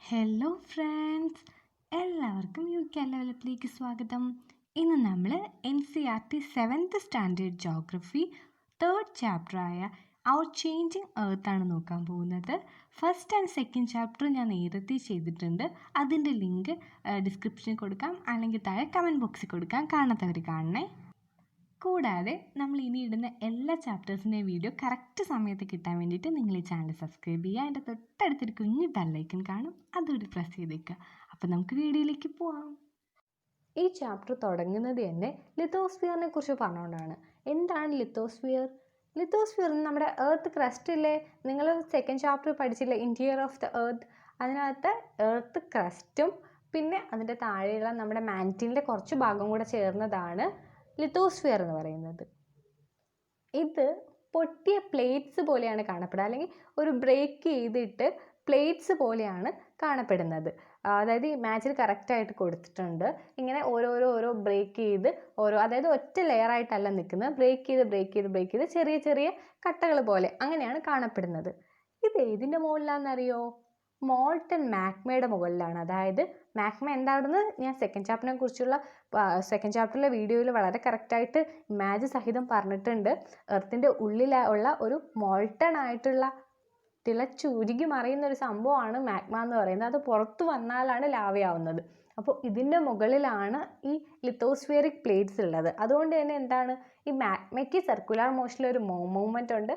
Hello friends, എല്ലാവർക്കും UK ലെവലപ്പിലേക്ക് സ്വാഗതം. ഇന്ന് നമ്മൾ NCERT 7th standard geography 3rd ചാപ്റ്ററായ അവർ ചേഞ്ചിങ് എർത്ത് ആണ് നോക്കാൻ പോകുന്നത്. ഫസ്റ്റ് ആൻഡ് സെക്കൻഡ് ചാപ്റ്റർ ഞാൻ നേരത്തെ ചെയ്തിട്ടുണ്ട്. അതിൻ്റെ ലിങ്ക് ഡിസ്ക്രിപ്ഷനിൽ കൊടുക്കാം, അല്ലെങ്കിൽ താഴെ കമൻറ്റ് ബോക്സിൽ കൊടുക്കാം, കാണാത്തവർ കാണണേ. കൂടാതെ നമ്മൾ ഇനി ഇടുന്ന എല്ലാ ചാപ്റ്റേഴ്സിൻ്റെയും വീഡിയോ കറക്റ്റ് സമയത്ത് കിട്ടാൻ വേണ്ടിയിട്ട് നിങ്ങൾ ഈ ചാനൽ സബ്സ്ക്രൈബ് ചെയ്യുക. അതിൻ്റെ തൊട്ടടുത്തൊരു കുഞ്ഞ് ബെല്ലൈക്കൺ കാണും, അതുകൂടി പ്രസ് ചെയ്തേക്കുക. അപ്പോൾ നമുക്ക് വീഡിയോയിലേക്ക് പോവാം. ഈ ചാപ്റ്റർ തുടങ്ങുന്നത് തന്നെ ലിത്തോസ്ഫിയറിനെ കുറിച്ച് പറഞ്ഞുകൊണ്ടാണ്. എന്താണ് ലിത്തോസ്ഫിയർ? ലിത്തോസ്ഫിയർ നമ്മുടെ എർത്ത് ക്രസ്റ്റിലെ, നിങ്ങൾ സെക്കൻഡ് ചാപ്റ്റർ പഠിച്ചില്ലേ ഇൻറ്റീരിയർ ഓഫ് ദ എർത്ത്, അതിനകത്ത് എർത്ത് ക്രസ്റ്റും പിന്നെ അതിൻ്റെ താഴെയുള്ള നമ്മുടെ മാൻറ്റിലിൻ്റെ കുറച്ച് ഭാഗം കൂടെ ചേർന്നതാണ് ലിത്തോസ്ഫിയർ എന്ന് പറയുന്നത്. ഇത് പൊട്ടിയ പ്ലേറ്റ്സ് പോലെയാണ് കാണപ്പെടുക, അല്ലെങ്കിൽ ഒരു ബ്രേക്ക് ചെയ്തിട്ട് പ്ലേറ്റ്സ് പോലെയാണ് കാണപ്പെടുന്നത്. അതായത് ഈ മാച്ചിൽ കറക്റ്റായിട്ട് കൊടുത്തിട്ടുണ്ട്. ഇങ്ങനെ ഓരോ ബ്രേക്ക് ചെയ്ത് അതായത് ഒറ്റ ലെയറായിട്ടല്ല നിൽക്കുന്നത്, ബ്രേക്ക് ചെയ്ത് ചെറിയ ചെറിയ കട്ടകൾ പോലെ അങ്ങനെയാണ് കാണപ്പെടുന്നത്. ഇത് ഏതിൻ്റെ മുകളിലാണെന്നറിയോ? മോൾട്ടൺ മാഗ്മയുടെ മുകളിലാണ്. അതായത് മാഗ്മ എന്താണെന്ന് ഞാൻ സെക്കൻഡ് ചാപ്റ്ററിലെ വീഡിയോയിൽ വളരെ കറക്റ്റായിട്ട് ഇമാജ് സഹിതം പറഞ്ഞിട്ടുണ്ട്. എർത്തിൻ്റെ ഉള്ളിലുള്ള ഒരു മോൾട്ടൺ ആയിട്ടുള്ള തിളച്ചുരുകി മറിയുന്ന ഒരു സംഭവമാണ് മാഗ്മ എന്ന് പറയുന്നത്. അത് പുറത്തു വന്നാലാണ് ലാവയാവുന്നത്. അപ്പോൾ ഇതിൻ്റെ മുകളിലാണ് ഈ ലിത്തോസ്ഫിയറിക് പ്ലേറ്റ്സ് ഉള്ളത്. അതുകൊണ്ട് തന്നെ എന്താണ്, ഈ മാഗ്മയ്ക്ക് സർക്കുലർ മോഷനിലൊരു മൂവ്മെൻ്റ് ഉണ്ട്.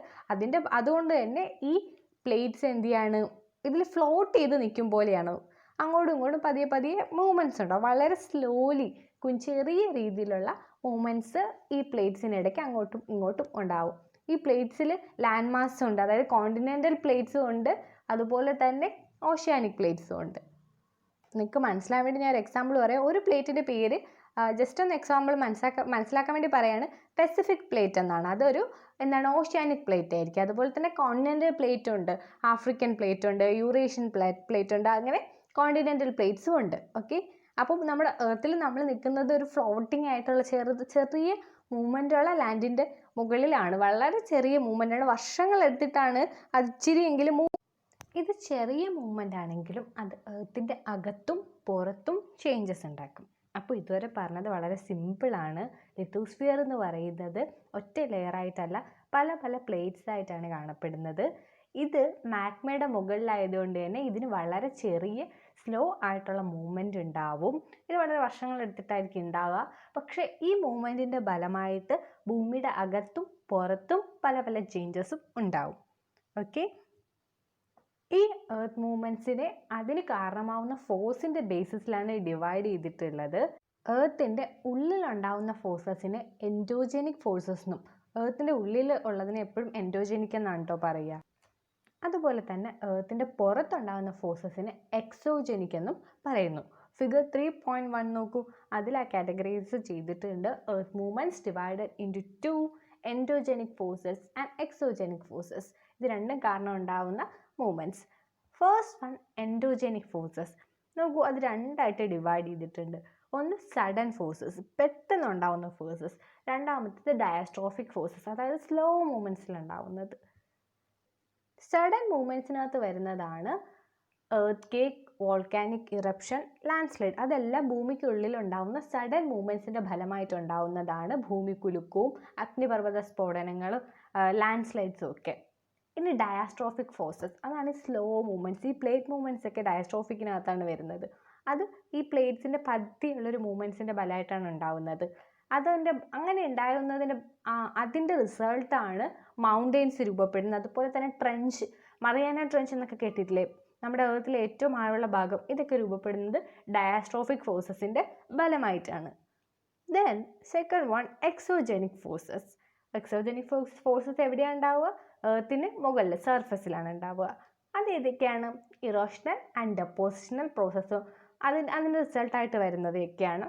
അതുകൊണ്ട് തന്നെ ഈ പ്ലേറ്റ്സ് എന്ത് ചെയ്യാണ്, ഇതിൽ ഫ്ലോട്ട് ചെയ്ത് നിൽക്കും പോലെയാണ്. അങ്ങോട്ടും ഇങ്ങോട്ടും പതിയെ മൂവ്മെൻറ്റ്സ് ഉണ്ടാവും. വളരെ സ്ലോലി ചെറിയ രീതിയിലുള്ള മൂവ്മെൻറ്റ്സ് ഈ പ്ലേറ്റ്സിനിടയ്ക്ക് അങ്ങോട്ടും ഇങ്ങോട്ടും ഉണ്ടാവും. ഈ പ്ലേറ്റ്സിൽ ലാൻഡ് മാസ് ഉണ്ട്, അതായത് കോണ്ടിനെൻ്റൽ പ്ലേറ്റ്സും ഉണ്ട്, അതുപോലെ തന്നെ ഓഷ്യാനിക് പ്ലേറ്റ്സും ഉണ്ട്. നിങ്ങൾക്ക് മനസ്സിലാൻ വേണ്ടി ഞാൻ ഒരു എക്സാമ്പിൾ പറയാം. ഒരു പ്ലേറ്റിൻ്റെ പേര് ജസ്റ്റ് ഒന്ന് എക്സാമ്പിൾ മനസ്സിലാക്കാൻ വേണ്ടി പറയാണ്. പെസിഫിക് പ്ലേറ്റ് എന്നാണ്. അതൊരു ഓഷ്യാനിക് പ്ലേറ്റ് ആയിരിക്കും. അതുപോലെ തന്നെ കോണ്ടിനെൻ്റൽ പ്ലേറ്റ് ഉണ്ട്, ആഫ്രിക്കൻ പ്ലേറ്റ് ഉണ്ട്, യൂറേഷ്യൻ പ്ലേറ്റ് ഉണ്ട്, അങ്ങനെ കോണ്ടിനെൻ്റൽ പ്ലേറ്റ്സും ഉണ്ട്. ഓക്കെ, അപ്പം നമ്മുടെ എർത്തിൽ നമ്മൾ നിൽക്കുന്നത് ഒരു ഫ്ലോട്ടിംഗ് ആയിട്ടുള്ള ചെറിയ മൂവ്മെൻറ്റുള്ള ലാൻഡിൻ്റെ മുകളിലാണ്. വളരെ ചെറിയ മൂവ്മെൻറ്റാണ്, വർഷങ്ങൾ എടുത്തിട്ടാണ് അത് ഇച്ചിരിയെങ്കിലും ഇത് ചെറിയ മൂവ്മെൻ്റ് ആണെങ്കിലും അത് എർത്തിൻ്റെ അകത്തും പുറത്തും ചേഞ്ചസ് ഉണ്ടാക്കും. അപ്പോൾ ഇതുവരെ പറഞ്ഞത് വളരെ സിമ്പിളാണ്. ലിത്തോസ്ഫിയർ എന്ന് പറയുന്നത് ഒറ്റ ലെയറായിട്ടല്ല, പല പ്ലേറ്റ്സ് ആയിട്ടാണ് കാണപ്പെടുന്നത്. ഇത് മാഗ്മയുടെ മുകളിലായതുകൊണ്ട് തന്നെ ഇതിന് വളരെ ചെറിയ സ്ലോ ആയിട്ടുള്ള മൂവ്മെൻ്റ് ഉണ്ടാവും. ഇത് വളരെ വർഷങ്ങൾ എടുത്തിട്ടായിരിക്കും ഉണ്ടാവുക. പക്ഷേ ഈ മൂവ്മെൻറ്റിൻ്റെ ഫലമായിട്ട് ഭൂമിയുടെ അകത്തും പുറത്തും പല ചേഞ്ചസും ഉണ്ടാവും. ഓക്കെ, ഈ എർത്ത് മൂവ്മെൻറ്റ്സിനെ അതിന് കാരണമാവുന്ന ഫോഴ്സിൻ്റെ ബേസിസിലാണ് ഡിവൈഡ് ചെയ്തിട്ടുള്ളത്. എർത്തിൻ്റെ ഉള്ളിലുണ്ടാവുന്ന ഫോഴ്സസിനെ എൻഡോജനിക് ഫോഴ്സസ് എന്നും, എർത്തിൻ്റെ ഉള്ളിൽ ഉള്ളതിനെ എപ്പോഴും എൻഡോജനിക് എന്നാണ് കേട്ടോ പറയുക. അതുപോലെ തന്നെ എർത്തിൻ്റെ പുറത്തുണ്ടാകുന്ന ഫോഴ്സസിനെ എക്സോജനിക് എന്നും പറയുന്നു. ഫിഗർ 3.1 നോക്കൂ, അതിൽ ആ കാറ്റഗറൈസ് ചെയ്തിട്ടുണ്ട്. Earth movements divided into 2 endogenic forces and exogenic forces. ഇത് രണ്ടും കാരണം ഉണ്ടാവുന്ന movements. First one endogenic forces. നോക്കൂ, അത് രണ്ടായിട്ട് ഡിവൈഡ് ചെയ്തിട്ടുണ്ട്. ഒന്ന് സഡൻ ഫോഴ്സസ്, പെട്ടെന്ന് ഉണ്ടാവുന്ന ഫോഴ്സസ്. രണ്ടാമത്തേത് ഡയസ്ട്രോഫിക് ഫോഴ്സസ്, അതായത് സ്ലോ മൂവ്മെൻറ്റ്സിലുണ്ടാവുന്നത്. സഡൻ മൂവ്മെൻറ്റ്സിനകത്ത് വരുന്നതാണ് earth cake, volcanic eruption, land slide. അതെല്ലാം ഭൂമിക്കുള്ളിൽ ഉണ്ടാവുന്ന സഡൻ മൂവ്മെൻറ്റ്സിൻ്റെ ഫലമായിട്ടുണ്ടാവുന്നതാണ് ഭൂമിക്കുലുക്കവും അഗ്നിപർവ്വത സ്ഫോടനങ്ങളും ലാൻഡ് സ്ലൈഡ്സും ഒക്കെ. ഇനി ഡയാസ്ട്രോഫിക് ഫോഴ്സസ്, അതാണ് സ്ലോ മൂവ്മെൻറ്റ്സ്. ഈ പ്ലേറ്റ് മൂവ്മെൻറ്റ്സ് ഒക്കെ ഡയസ്ട്രോഫിക്കിനകത്താണ് വരുന്നത്. അത് ഈ പ്ലേറ്റ്സിൻ്റെ പതിയുള്ളൊരു മൂവ്മെൻറ്റ്സിൻ്റെ ഫലമായിട്ടാണ് ഉണ്ടാവുന്നത്. അങ്ങനെ ഉണ്ടാകുന്നതിൻ്റെ അതിൻ്റെ റിസൾട്ടാണ് മൗണ്ടെയ്ൻസ് രൂപപ്പെടുന്നത്. അതുപോലെ തന്നെ ട്രെഞ്ച്, മറിയാന ട്രെഞ്ച് എന്നൊക്കെ കേട്ടിട്ടില്ലേ, നമ്മുടെ എർത്തിലെ ഏറ്റവും ആഴമുള്ള ഭാഗം, ഇതൊക്കെ രൂപപ്പെടുന്നത് ഡയാസ്ട്രോഫിക് ഫോഴ്സസിൻ്റെ ഫലമായിട്ടാണ്. Then second one exogenic forces. Exogenic forces എവിടെയാണ് ഉണ്ടാവുക? എർത്തിന് മുകളിൽ സർഫസിലാണ് ഉണ്ടാവുക. അത് ഏതൊക്കെയാണ്? ഇറോഷണൽ ആൻഡ് ഡെപ്പോസിഷണൽ പ്രോസസ്സും അതിൻ്റെ റിസൾട്ടായിട്ട് വരുന്നതൊക്കെയാണ്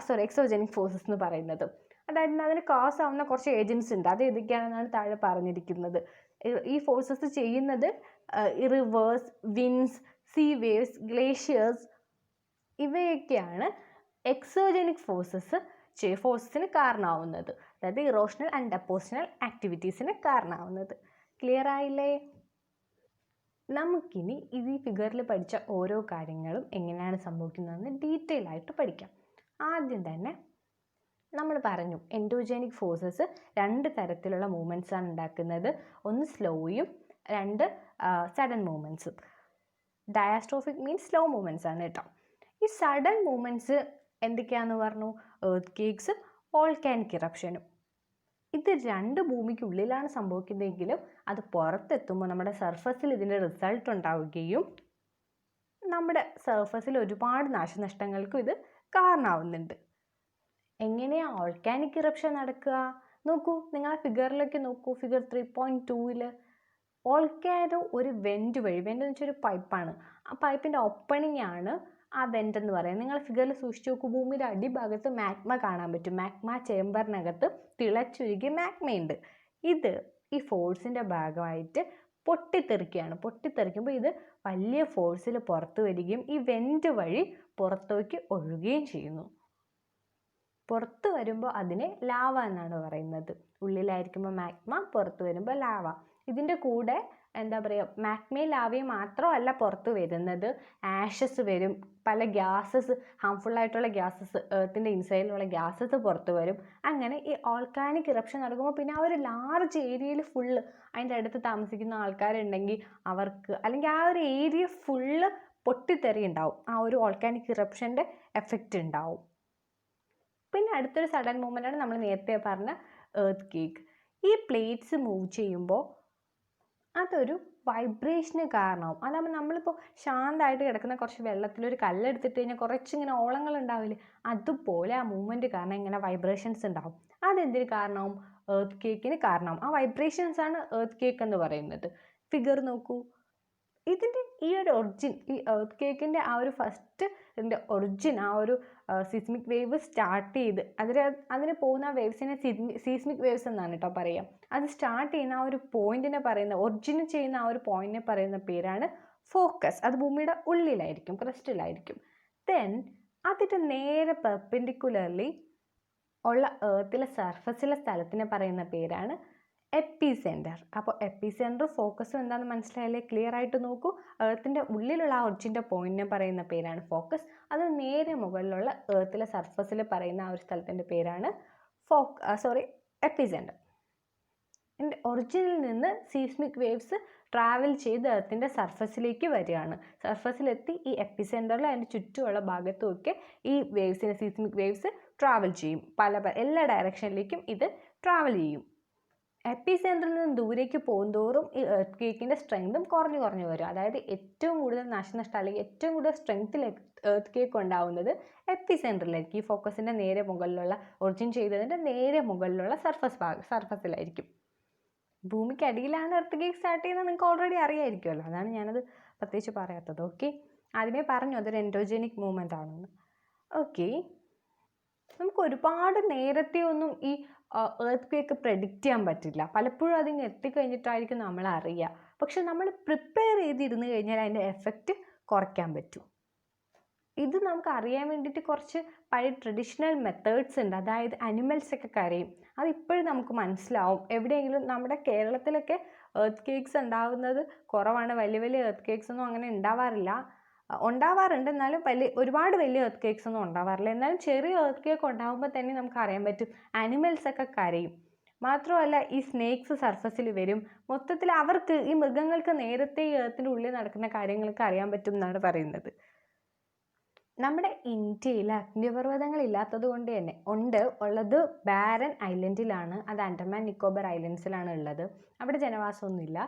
എക്സോജനിക് ഫോഴ്സസ് എന്ന് പറയുന്നത്. അതായത് അതിന് കോസ് ആവുന്ന കുറച്ച് ഏജൻസ് ഉണ്ട്. അത് ഏതൊക്കെയാണെന്നാണ് താഴെ പറഞ്ഞിരിക്കുന്നത്. ഈ ഫോഴ്സസ് ചെയ്യുന്നത് reverse, winds, see waves, glaciers, ഇവയൊക്കെയാണ് എക്സോജനിക് ഫോഴ്സസിന് കാരണമാവുന്നത്. അതായത് ഇറോഷണൽ ആൻഡ് ഡെപ്പോസിഷണൽ ആക്ടിവിറ്റീസിന് കാരണമാവുന്നത്. ക്ലിയർ ആയില്ലേ? നമുക്കിനി ഇത് ഈ ഫിഗറിൽ പഠിച്ച ഓരോ കാര്യങ്ങളും എങ്ങനെയാണ് സംഭവിക്കുന്നതെന്ന് ഡീറ്റെയിൽ ആയിട്ട് പഠിക്കാം. ആദ്യം തന്നെ നമ്മൾ പറഞ്ഞു എൻഡോജനിക് ഫോഴ്സസ് 2 തരത്തിലുള്ള മൂവ്മെൻറ്റ്സ് ആണ് ഉണ്ടാക്കുന്നത്. ഒന്ന് സ്ലോയും 2 സഡൻ മൂവ്മെൻറ്റ്സും. ഡയാസ്ട്രോഫിക് മീൻസ് സ്ലോ മൂവ്മെൻറ്റ്സ് ആണ് കേട്ടോ. ഈ സഡൻ മൂവ്മെൻറ്റ്സ് എന്തൊക്കെയാണെന്ന് പറഞ്ഞു? എർത്ത് ക്വേക്സും വോൾക്കാനിക് ഇറപ്ഷനും. ഇത് 2 ഭൂമിക്കുള്ളിലാണ് സംഭവിക്കുന്നതെങ്കിലും അത് പുറത്തെത്തുമ്പോൾ നമ്മുടെ സർഫസിൽ ഇതിൻ്റെ റിസൾട്ട് ഉണ്ടാവുകയും നമ്മുടെ സർഫസിൽ ഒരുപാട് നാശനഷ്ടങ്ങൾക്കും ഇത് കാരണമാവുന്നുണ്ട്. എങ്ങനെയാണ് വോൾക്കാനിക് ഇറപ്ഷൻ നടക്കുക? നോക്കൂ, നിങ്ങൾ ആ ഫിഗറിലേക്ക് നോക്കൂ. ഫിഗർ 3.2 വോൾക്കാനോ ഒരു വെൻറ്റ് വഴി, വെൻറ്റ് എന്ന് വെച്ചാൽ ഒരു പൈപ്പാണ്, ആ പൈപ്പിൻ്റെ ഓപ്പണിംഗ് ആണ് ആ വെൻറ്റ് എന്ന് പറയുന്നത്. നിങ്ങൾ ഫിഗറിൽ സൂക്ഷിച്ച് നോക്കൂ, ഭൂമിയുടെ അടിഭാഗത്ത് മാഗ്മ കാണാൻ പറ്റും. മാഗ്മ ചേമ്പറിനകത്ത് തിളച്ചൊരുകിയ മാഗ്മയുണ്ട്. ഇത് ഈ ഫോഴ്സിൻ്റെ ഭാഗമായിട്ട് പൊട്ടിത്തെറിക്കുകയാണ്. പൊട്ടിത്തെറിക്കുമ്പോൾ ഇത് വലിയ ഫോഴ്സിൽ പുറത്തു വരികയും ഈ വെൻറ്റ് വഴി പുറത്തേക്ക് ഒഴുകുകയും ചെയ്യുന്നു. പുറത്ത് വരുമ്പോൾ അതിനെ ലാവ എന്നാണ് പറയുന്നത്. ഉള്ളിലായിരിക്കുമ്പോൾ മാഗ്മ, പുറത്ത് വരുമ്പോൾ ലാവ. ഇതിൻ്റെ കൂടെ എന്താ പറയുക, മാഗ്മയും ലാവയും മാത്രമല്ല പുറത്ത് വരുന്നത്, ആഷസ് വരും, പല ഗ്യാസസ്, ഹാംഫുൾ ആയിട്ടുള്ള ഗ്യാസസ്, എർത്തിൻ്റെ ഇൻസൈഡിലുള്ള ഗ്യാസസ് പുറത്ത് വരും. അങ്ങനെ ഈ വോൾക്കാനിക് ഇറപ്ഷൻ നടക്കുമ്പോൾ പിന്നെ ആ ഒരു ലാർജ് ഏരിയയിൽ ഫുള്ള് അതിൻ്റെ അടുത്ത് താമസിക്കുന്ന ആൾക്കാരുണ്ടെങ്കിൽ അവർക്ക്, അല്ലെങ്കിൽ ആ ഒരു ഏരിയ ഫുള്ള് പൊട്ടിത്തെറി ഉണ്ടാവും. ആ ഒരു വോൾക്കാനിക് ഇറപ്ഷൻ്റെ എഫക്റ്റ് ഉണ്ടാവും. പിന്നെ അടുത്തൊരു സഡൻ മൂവ്മെൻ്റാണ് നമ്മൾ നേരത്തെ പറഞ്ഞ എർത്ത് ക്വേക്ക്. ഈ പ്ലേറ്റ്സ് മൂവ് ചെയ്യുമ്പോൾ അതൊരു വൈബ്രേഷന് കാരണമാവും. അതാകുമ്പോൾ നമ്മളിപ്പോൾ ശാന്തമായിട്ട് കിടക്കുന്ന കുറച്ച് വെള്ളത്തിലൊരു കല്ലെടുത്തിട്ട് കഴിഞ്ഞാൽ കുറച്ചിങ്ങനെ ഓളങ്ങൾ ഉണ്ടാവില്ലേ, അതുപോലെ ആ മൂവ്മെൻറ്റ് കാരണം ഇങ്ങനെ വൈബ്രേഷൻസ് ഉണ്ടാവും. അതെന്തിന് കാരണമാവും? എർത്ത് ക്വേക്കിന് കാരണമാവും. ആ വൈബ്രേഷൻസാണ് എർത്ത് ക്വേക്ക് എന്ന് പറയുന്നത്. ഫിഗർ നോക്കൂ, ഇതിൻ്റെ ഈ ഒരു ഒറിജിൻ, ഈ എർത്ത് ക്വേക്കിൻ്റെ ആ ഒരു ഫസ്റ്റ് ഇതിൻ്റെ ഒറിജിൻ, ആ ഒരു സിസ്മിക് വേവ് സ്റ്റാർട്ട് ചെയ്ത് അതിന് പോകുന്ന ആ വേവ്സിനെ സീസ്മിക് വേവ്സ് എന്നാണ് കേട്ടോ പറയുക. അത് സ്റ്റാർട്ട് ചെയ്യുന്ന ആ ഒരു പോയിന്റിനെ പറയുന്ന, ഒറിജിൻ ചെയ്യുന്ന ആ ഒരു പോയിന്റിനെ പറയുന്ന പേരാണ് ഫോക്കസ്. അത് ഭൂമിയുടെ ഉള്ളിലായിരിക്കും, ക്രസ്റ്റിലായിരിക്കും. ദെൻ അതിൻ്റെ നേരെ പെർപെൻഡിക്കുലർലി ഉള്ള എർത്തിലെ സർഫസിലെ സ്ഥലത്തിനെ പറയുന്ന പേരാണ് എപ്പി സെൻറ്റർ. അപ്പോൾ എപ്പി സെൻറ്റർ ഫോക്കസും എന്താണെന്ന് മനസ്സിലായാലേ? ക്ലിയർ ആയിട്ട് നോക്കൂ. എർത്തിൻ്റെ ഉള്ളിലുള്ള ആ ഒറിജിൻ്റെ പോയിന്റിനെ പറയുന്ന പേരാണ് ഫോക്കസ്. അത് നേരെ മുകളിലുള്ള എർത്തിലെ സർഫസിൽ പറയുന്ന ആ ഒരു സ്ഥലത്തിൻ്റെ പേരാണ് എപ്പി സെൻറ്റർ. ഒറിജിനിൽ നിന്ന് സീസ്മിക് വേവ്സ് ട്രാവൽ ചെയ്ത് എർത്തിൻ്റെ സർഫസിലേക്ക് വരികയാണ്. സർഫസിലെത്തി ഈ എപ്പി സെൻറ്ററിൽ അതിൻ്റെ ചുറ്റുമുള്ള ഭാഗത്തുമൊക്കെ ഈ വേവ്സിനെ, സീസ്മിക് വേവ്സ് ട്രാവൽ ചെയ്യും. എല്ലാ ഡയറക്ഷനിലേക്കും ഇത് ട്രാവൽ ചെയ്യും. എപ്പി സെൻറ്ററിൽ നിന്ന് ദൂരേക്ക് പോകുന്തോറും ഈ എർത്ത് ക്വേക്കിൻ്റെ സ്ട്രെങ്തും കുറഞ്ഞു വരും. അതായത് ഏറ്റവും കൂടുതൽ നാശനഷ്ടം അല്ലെങ്കിൽ ഏറ്റവും കൂടുതൽ സ്ട്രെങ്ത്തിൽ എർത്ത് ക്വേക്ക് ഉണ്ടാവുന്നത് എപ്പി സെൻറ്ററിലായിരിക്കും. ഈ ഫോക്കസിൻ്റെ നേരെ മുകളിലുള്ള, ഒറിജിൻ ചെയ്തതിൻ്റെ നേരെ മുകളിലുള്ള സർഫസിലായിരിക്കും. ഭൂമിക്ക് അടിയിലാണ് എർത്ത് ക്വേക്ക് സ്റ്റാർട്ട് ചെയ്യുന്നത്, നിങ്ങൾക്ക് ഓൾറെഡി അറിയാമായിരിക്കുമല്ലോ. അതാണ് ഞാനത് പ്രത്യേകിച്ച് പറയാത്തത്. ഓക്കെ, ആദ്യമേ പറഞ്ഞു അതൊരു എൻഡോജനിക് മൂവ്മെൻ്റ് ആണെന്ന്. ഓക്കെ, നമുക്ക് ഒരുപാട് നേരത്തെ ഒന്നും ഈ എർത്ത് ക്വേക്ക് പ്രെഡിക്റ്റ് ചെയ്യാൻ പറ്റില്ല. പലപ്പോഴും അതിങ്ങ് എത്തിക്കഴിഞ്ഞിട്ടായിരിക്കും നമ്മൾ അറിയുക. പക്ഷെ നമ്മൾ പ്രിപ്പയർ ചെയ്തിരുന്നു കഴിഞ്ഞാൽ അതിൻ്റെ എഫക്റ്റ് കുറയ്ക്കാൻ പറ്റും. ഇത് നമുക്ക് അറിയാൻ വേണ്ടിയിട്ട് കുറച്ച് പഴയ ട്രഡീഷണൽ മെത്തേഡ്സ് ഉണ്ട്. അതായത് അനിമൽസൊക്കെ കരയും, അതിപ്പോഴും നമുക്ക് മനസ്സിലാവും. എവിടെയെങ്കിലും നമ്മുടെ കേരളത്തിലൊക്കെ എർത്ത് ക്വേക്സ് ഉണ്ടാവുന്നത് കുറവാണ്. വലിയ എർത്ത് ക്വേക്സ് ഒന്നും അങ്ങനെ ഉണ്ടാവാറുണ്ട്, എന്നാലും ഒരുപാട് വലിയ എർത്ത് ക്വേക്സ് ഒന്നും ഉണ്ടാവാറില്ല. എന്നാലും ചെറിയ എർത്ത് ക്വേക്ക് ഉണ്ടാകുമ്പോൾ തന്നെ നമുക്ക് അറിയാൻ പറ്റും അനിമൽസൊക്കെ കരയും. മാത്രമല്ല ഈ സ്നേക്സ് സർഫസിൽ വരും. മൊത്തത്തിൽ അവർക്ക്, ഈ മൃഗങ്ങൾക്ക് നേരത്തെ ഈ എർത്തിൻ്റെ ഉള്ളിൽ നടക്കുന്ന കാര്യങ്ങളൊക്കെ അറിയാൻ പറ്റും എന്നാണ് പറയുന്നത്. നമ്മുടെ ഇന്ത്യയിൽ അഗ്നിപർവ്വതങ്ങൾ ഇല്ലാത്തത് കൊണ്ട് തന്നെ ഉള്ളത് ബാരൻ ഐലൻഡിലാണ്. അത് ആൻഡമാൻ നിക്കോബർ ഐലൻഡ്സിലാണ് ഉള്ളത്. അവിടെ ജനവാസമൊന്നുമില്ല.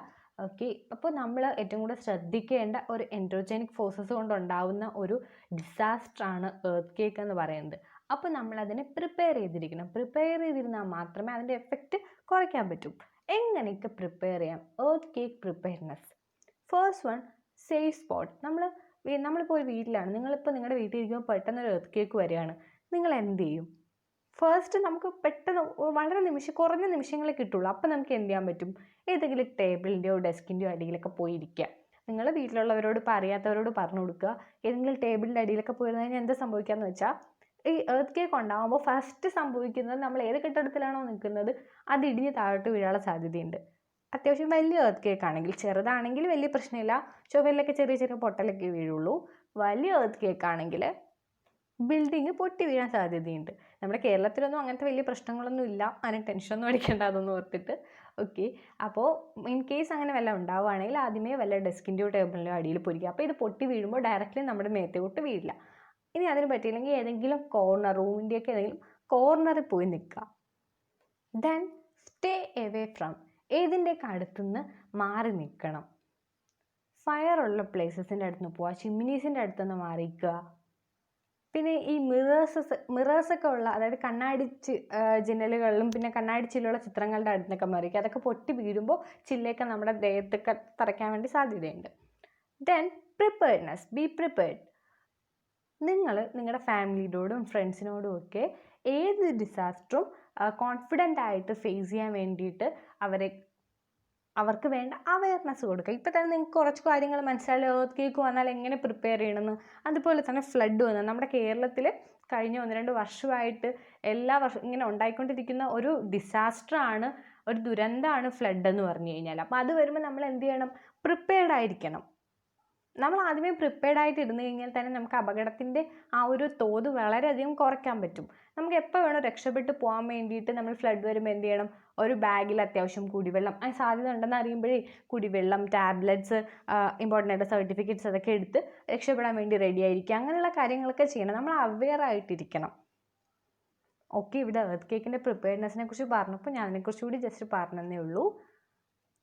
ഓക്കെ, അപ്പോൾ നമ്മൾ ഏറ്റവും കൂടുതൽ ശ്രദ്ധിക്കേണ്ട ഒരു എൻഡോജനിക് ഫോഴ്സസ് കൊണ്ടുണ്ടാവുന്ന ഒരു ഡിസാസ്റ്ററാണ് എർത്ത് ക്വേക്ക് എന്ന് പറയുന്നത്. അപ്പോൾ നമ്മളതിനെ പ്രിപ്പയർ ചെയ്തിരുന്നാൽ മാത്രമേ അതിൻ്റെ എഫക്റ്റ് കുറയ്ക്കാൻ പറ്റൂ. എങ്ങനെയൊക്കെ പ്രിപ്പയർ ചെയ്യാം? Earth quake preparedness. First one, safe spot. നമ്മളിപ്പോൾ ഒരു വീട്ടിലാണ്, നിങ്ങളിപ്പോൾ നിങ്ങളുടെ വീട്ടിൽ ഇരിക്കുമ്പോൾ പെട്ടെന്നൊരു എർത്ത് ക്വേക്ക് വരികയാണ്, നിങ്ങൾ എന്ത് ചെയ്യും? ഫസ്റ്റ് നമുക്ക് പെട്ടെന്ന് കുറഞ്ഞ നിമിഷങ്ങളെ കിട്ടുള്ളൂ. അപ്പം നമുക്ക് എന്ത് ചെയ്യാൻ പറ്റും? ഏതെങ്കിലും ടേബിളിൻ്റെയോ ഡെസ്കിൻ്റെയോ അടിയിലൊക്കെ പോയിരിക്കുക. നിങ്ങൾ വീട്ടിലുള്ളവരോട്, ഇപ്പോൾ അറിയാത്തവരോട് പറഞ്ഞു കൊടുക്കുക. ഏതെങ്കിലും ടേബിളിൻ്റെ അടിയിലൊക്കെ പോയിരുന്ന് കഴിഞ്ഞാൽ എന്താ സംഭവിക്കാമെന്ന് വെച്ചാൽ, ഈ എർത്ത് ക്വേക്ക് ഉണ്ടാകുമ്പോൾ ഫസ്റ്റ് സംഭവിക്കുന്നത്, നമ്മൾ ഏത് കെട്ടിടത്തിലാണോ നിൽക്കുന്നത് അത് ഇടിഞ്ഞ് താഴോട്ട് വീഴാനുള്ള സാധ്യതയുണ്ട്. അത്യാവശ്യം വലിയ എർത്ത് കേക്ക് ആണെങ്കിൽ, ചെറുതാണെങ്കിൽ വലിയ പ്രശ്നമില്ല, ചുവരിലൊക്കെ ചെറിയ ചെറിയ പൊട്ടലൊക്കെ വീഴുള്ളൂ. വലിയ എർത്ത് കേക്ക് ആണെങ്കിൽ ബിൽഡിങ് പൊട്ടി വീഴാൻ സാധ്യതയുണ്ട്. നമ്മുടെ കേരളത്തിലൊന്നും അങ്ങനത്തെ വലിയ പ്രശ്നങ്ങളൊന്നും ഇല്ല, അതിന് ടെൻഷനൊന്നും അടിക്കേണ്ട അതൊന്നും ഓർത്തിട്ട്. ഓക്കെ, അപ്പോൾ ഇൻ കേസ് അങ്ങനെ വല്ല ഉണ്ടാവുകയാണെങ്കിൽ ആദ്യമേ വല്ല ഡെസ്കിൻ്റെയോ ടേബിളിൻ്റെയോ അടിയിൽ പൊരിക്കുക. അപ്പോൾ ഇത് പൊട്ടി വീഴുമ്പോൾ ഡയറക്റ്റ്ലി നമ്മുടെ മേത്തോട്ട് വീഴില്ല. ഇനി അതിന് പറ്റിയില്ലെങ്കിൽ ഏതെങ്കിലും കോർണർ, റൂമിൻ്റെയൊക്കെ ഏതെങ്കിലും കോർണറിൽ പോയി നിൽക്കുക. ദെൻ സ്റ്റേ എവേ ഫ്രം, ഏതിൻ്റെയൊക്കെ അടുത്തുനിന്ന് മാറി നിൽക്കണം. ഫയറുള്ള പ്ലേസസിൻ്റെ അടുത്ത് നിന്ന് പോവുക, ചിമ്മിനീസിൻ്റെ അടുത്തുനിന്ന് മാറിക്കുക. പിന്നെ ഈ മിറേഴ്സൊക്കെ ഉള്ള, അതായത് കണ്ണാടിച്ച് ജനലുകളിലും പിന്നെ കണ്ണാടിച്ചിലുള്ള ചിത്രങ്ങളുടെ അടുത്തൊക്കെ മാറിക്കുക. അതൊക്കെ പൊട്ടി വീഴുമ്പോൾ ചില്ലയൊക്കെ നമ്മുടെ ദേഹത്തൊക്കെ തറയ്ക്കാൻ വേണ്ടി സാധ്യതയുണ്ട്. Then preparedness, be prepared. നിങ്ങൾ നിങ്ങളുടെ ഫാമിലിയോടും ഫ്രണ്ട്സിനോടും ഒക്കെ ഏത് ഡിസാസ്റ്ററും കോൺഫിഡൻ്റ് ആയിട്ട് ഫേസ് ചെയ്യാൻ വേണ്ടിയിട്ട് അവർക്ക് വേണ്ട അവയർനെസ് കൊടുക്കുക. ഇപ്പോൾ തന്നെ നിങ്ങൾക്ക് കുറച്ച് കാര്യങ്ങൾ മനസ്സിലായി, എർത്ത് കേക്ക് വന്നാൽ എങ്ങനെ പ്രിപ്പയർ ചെയ്യണമെന്ന്. അതുപോലെ തന്നെ ഫ്ലഡ് വന്നത് നമ്മുടെ കേരളത്തിൽ കഴിഞ്ഞ 1-2 വർഷമായിട്ട് എല്ലാ വർഷവും ഇങ്ങനെ ഉണ്ടായിക്കൊണ്ടിരിക്കുന്ന ഒരു ഡിസാസ്റ്ററാണ്, ഒരു ദുരന്തമാണ് ഫ്ലഡ് എന്ന് പറഞ്ഞു കഴിഞ്ഞാൽ. അപ്പോൾ അത് വരുമ്പോൾ നമ്മൾ എന്ത് ചെയ്യണം? പ്രിപ്പയർഡ് ആയിരിക്കണം. നമ്മൾ ആദ്യമേ പ്രിപ്പയർഡ് ആയിട്ട് ഇരുന്ന് കഴിഞ്ഞാൽ തന്നെ നമുക്ക് അപകടത്തിൻ്റെ ആ ഒരു തോത് വളരെയധികം കുറയ്ക്കാൻ പറ്റും. നമുക്ക് എപ്പോൾ വേണോ രക്ഷപ്പെട്ട് പോകാൻ വേണ്ടിയിട്ട് നമ്മൾ ഫ്ലഡ് വരുമ്പോൾ എന്ത് ചെയ്യണം? ഒരു ബാഗിൽ അത്യാവശ്യം കുടിവെള്ളം, അതിന് സാധ്യത ഉണ്ടെന്ന് അറിയുമ്പോഴേ കുടിവെള്ളം, ടാബ്ലറ്റ്സ്, ഇമ്പോർട്ടൻ്റ് ആയിട്ട് സർട്ടിഫിക്കറ്റ്സ് അതൊക്കെ എടുത്ത് രക്ഷപ്പെടാൻ വേണ്ടി റെഡി ആയിരിക്കുക. അങ്ങനെയുള്ള കാര്യങ്ങളൊക്കെ ചെയ്യണം. നമ്മൾ അവെയർ ആയിട്ടിരിക്കണം. ഓക്കെ, ഇവിടെ എർത്ത് കേക്കിൻ്റെ പ്രിപ്പയർഡ്നെസ്സിനെ കുറിച്ച് പറഞ്ഞപ്പോൾ ഞാൻ അതിനെക്കുറിച്ച് കൂടി ജസ്റ്റ് പറഞ്ഞതേ ഉള്ളൂ.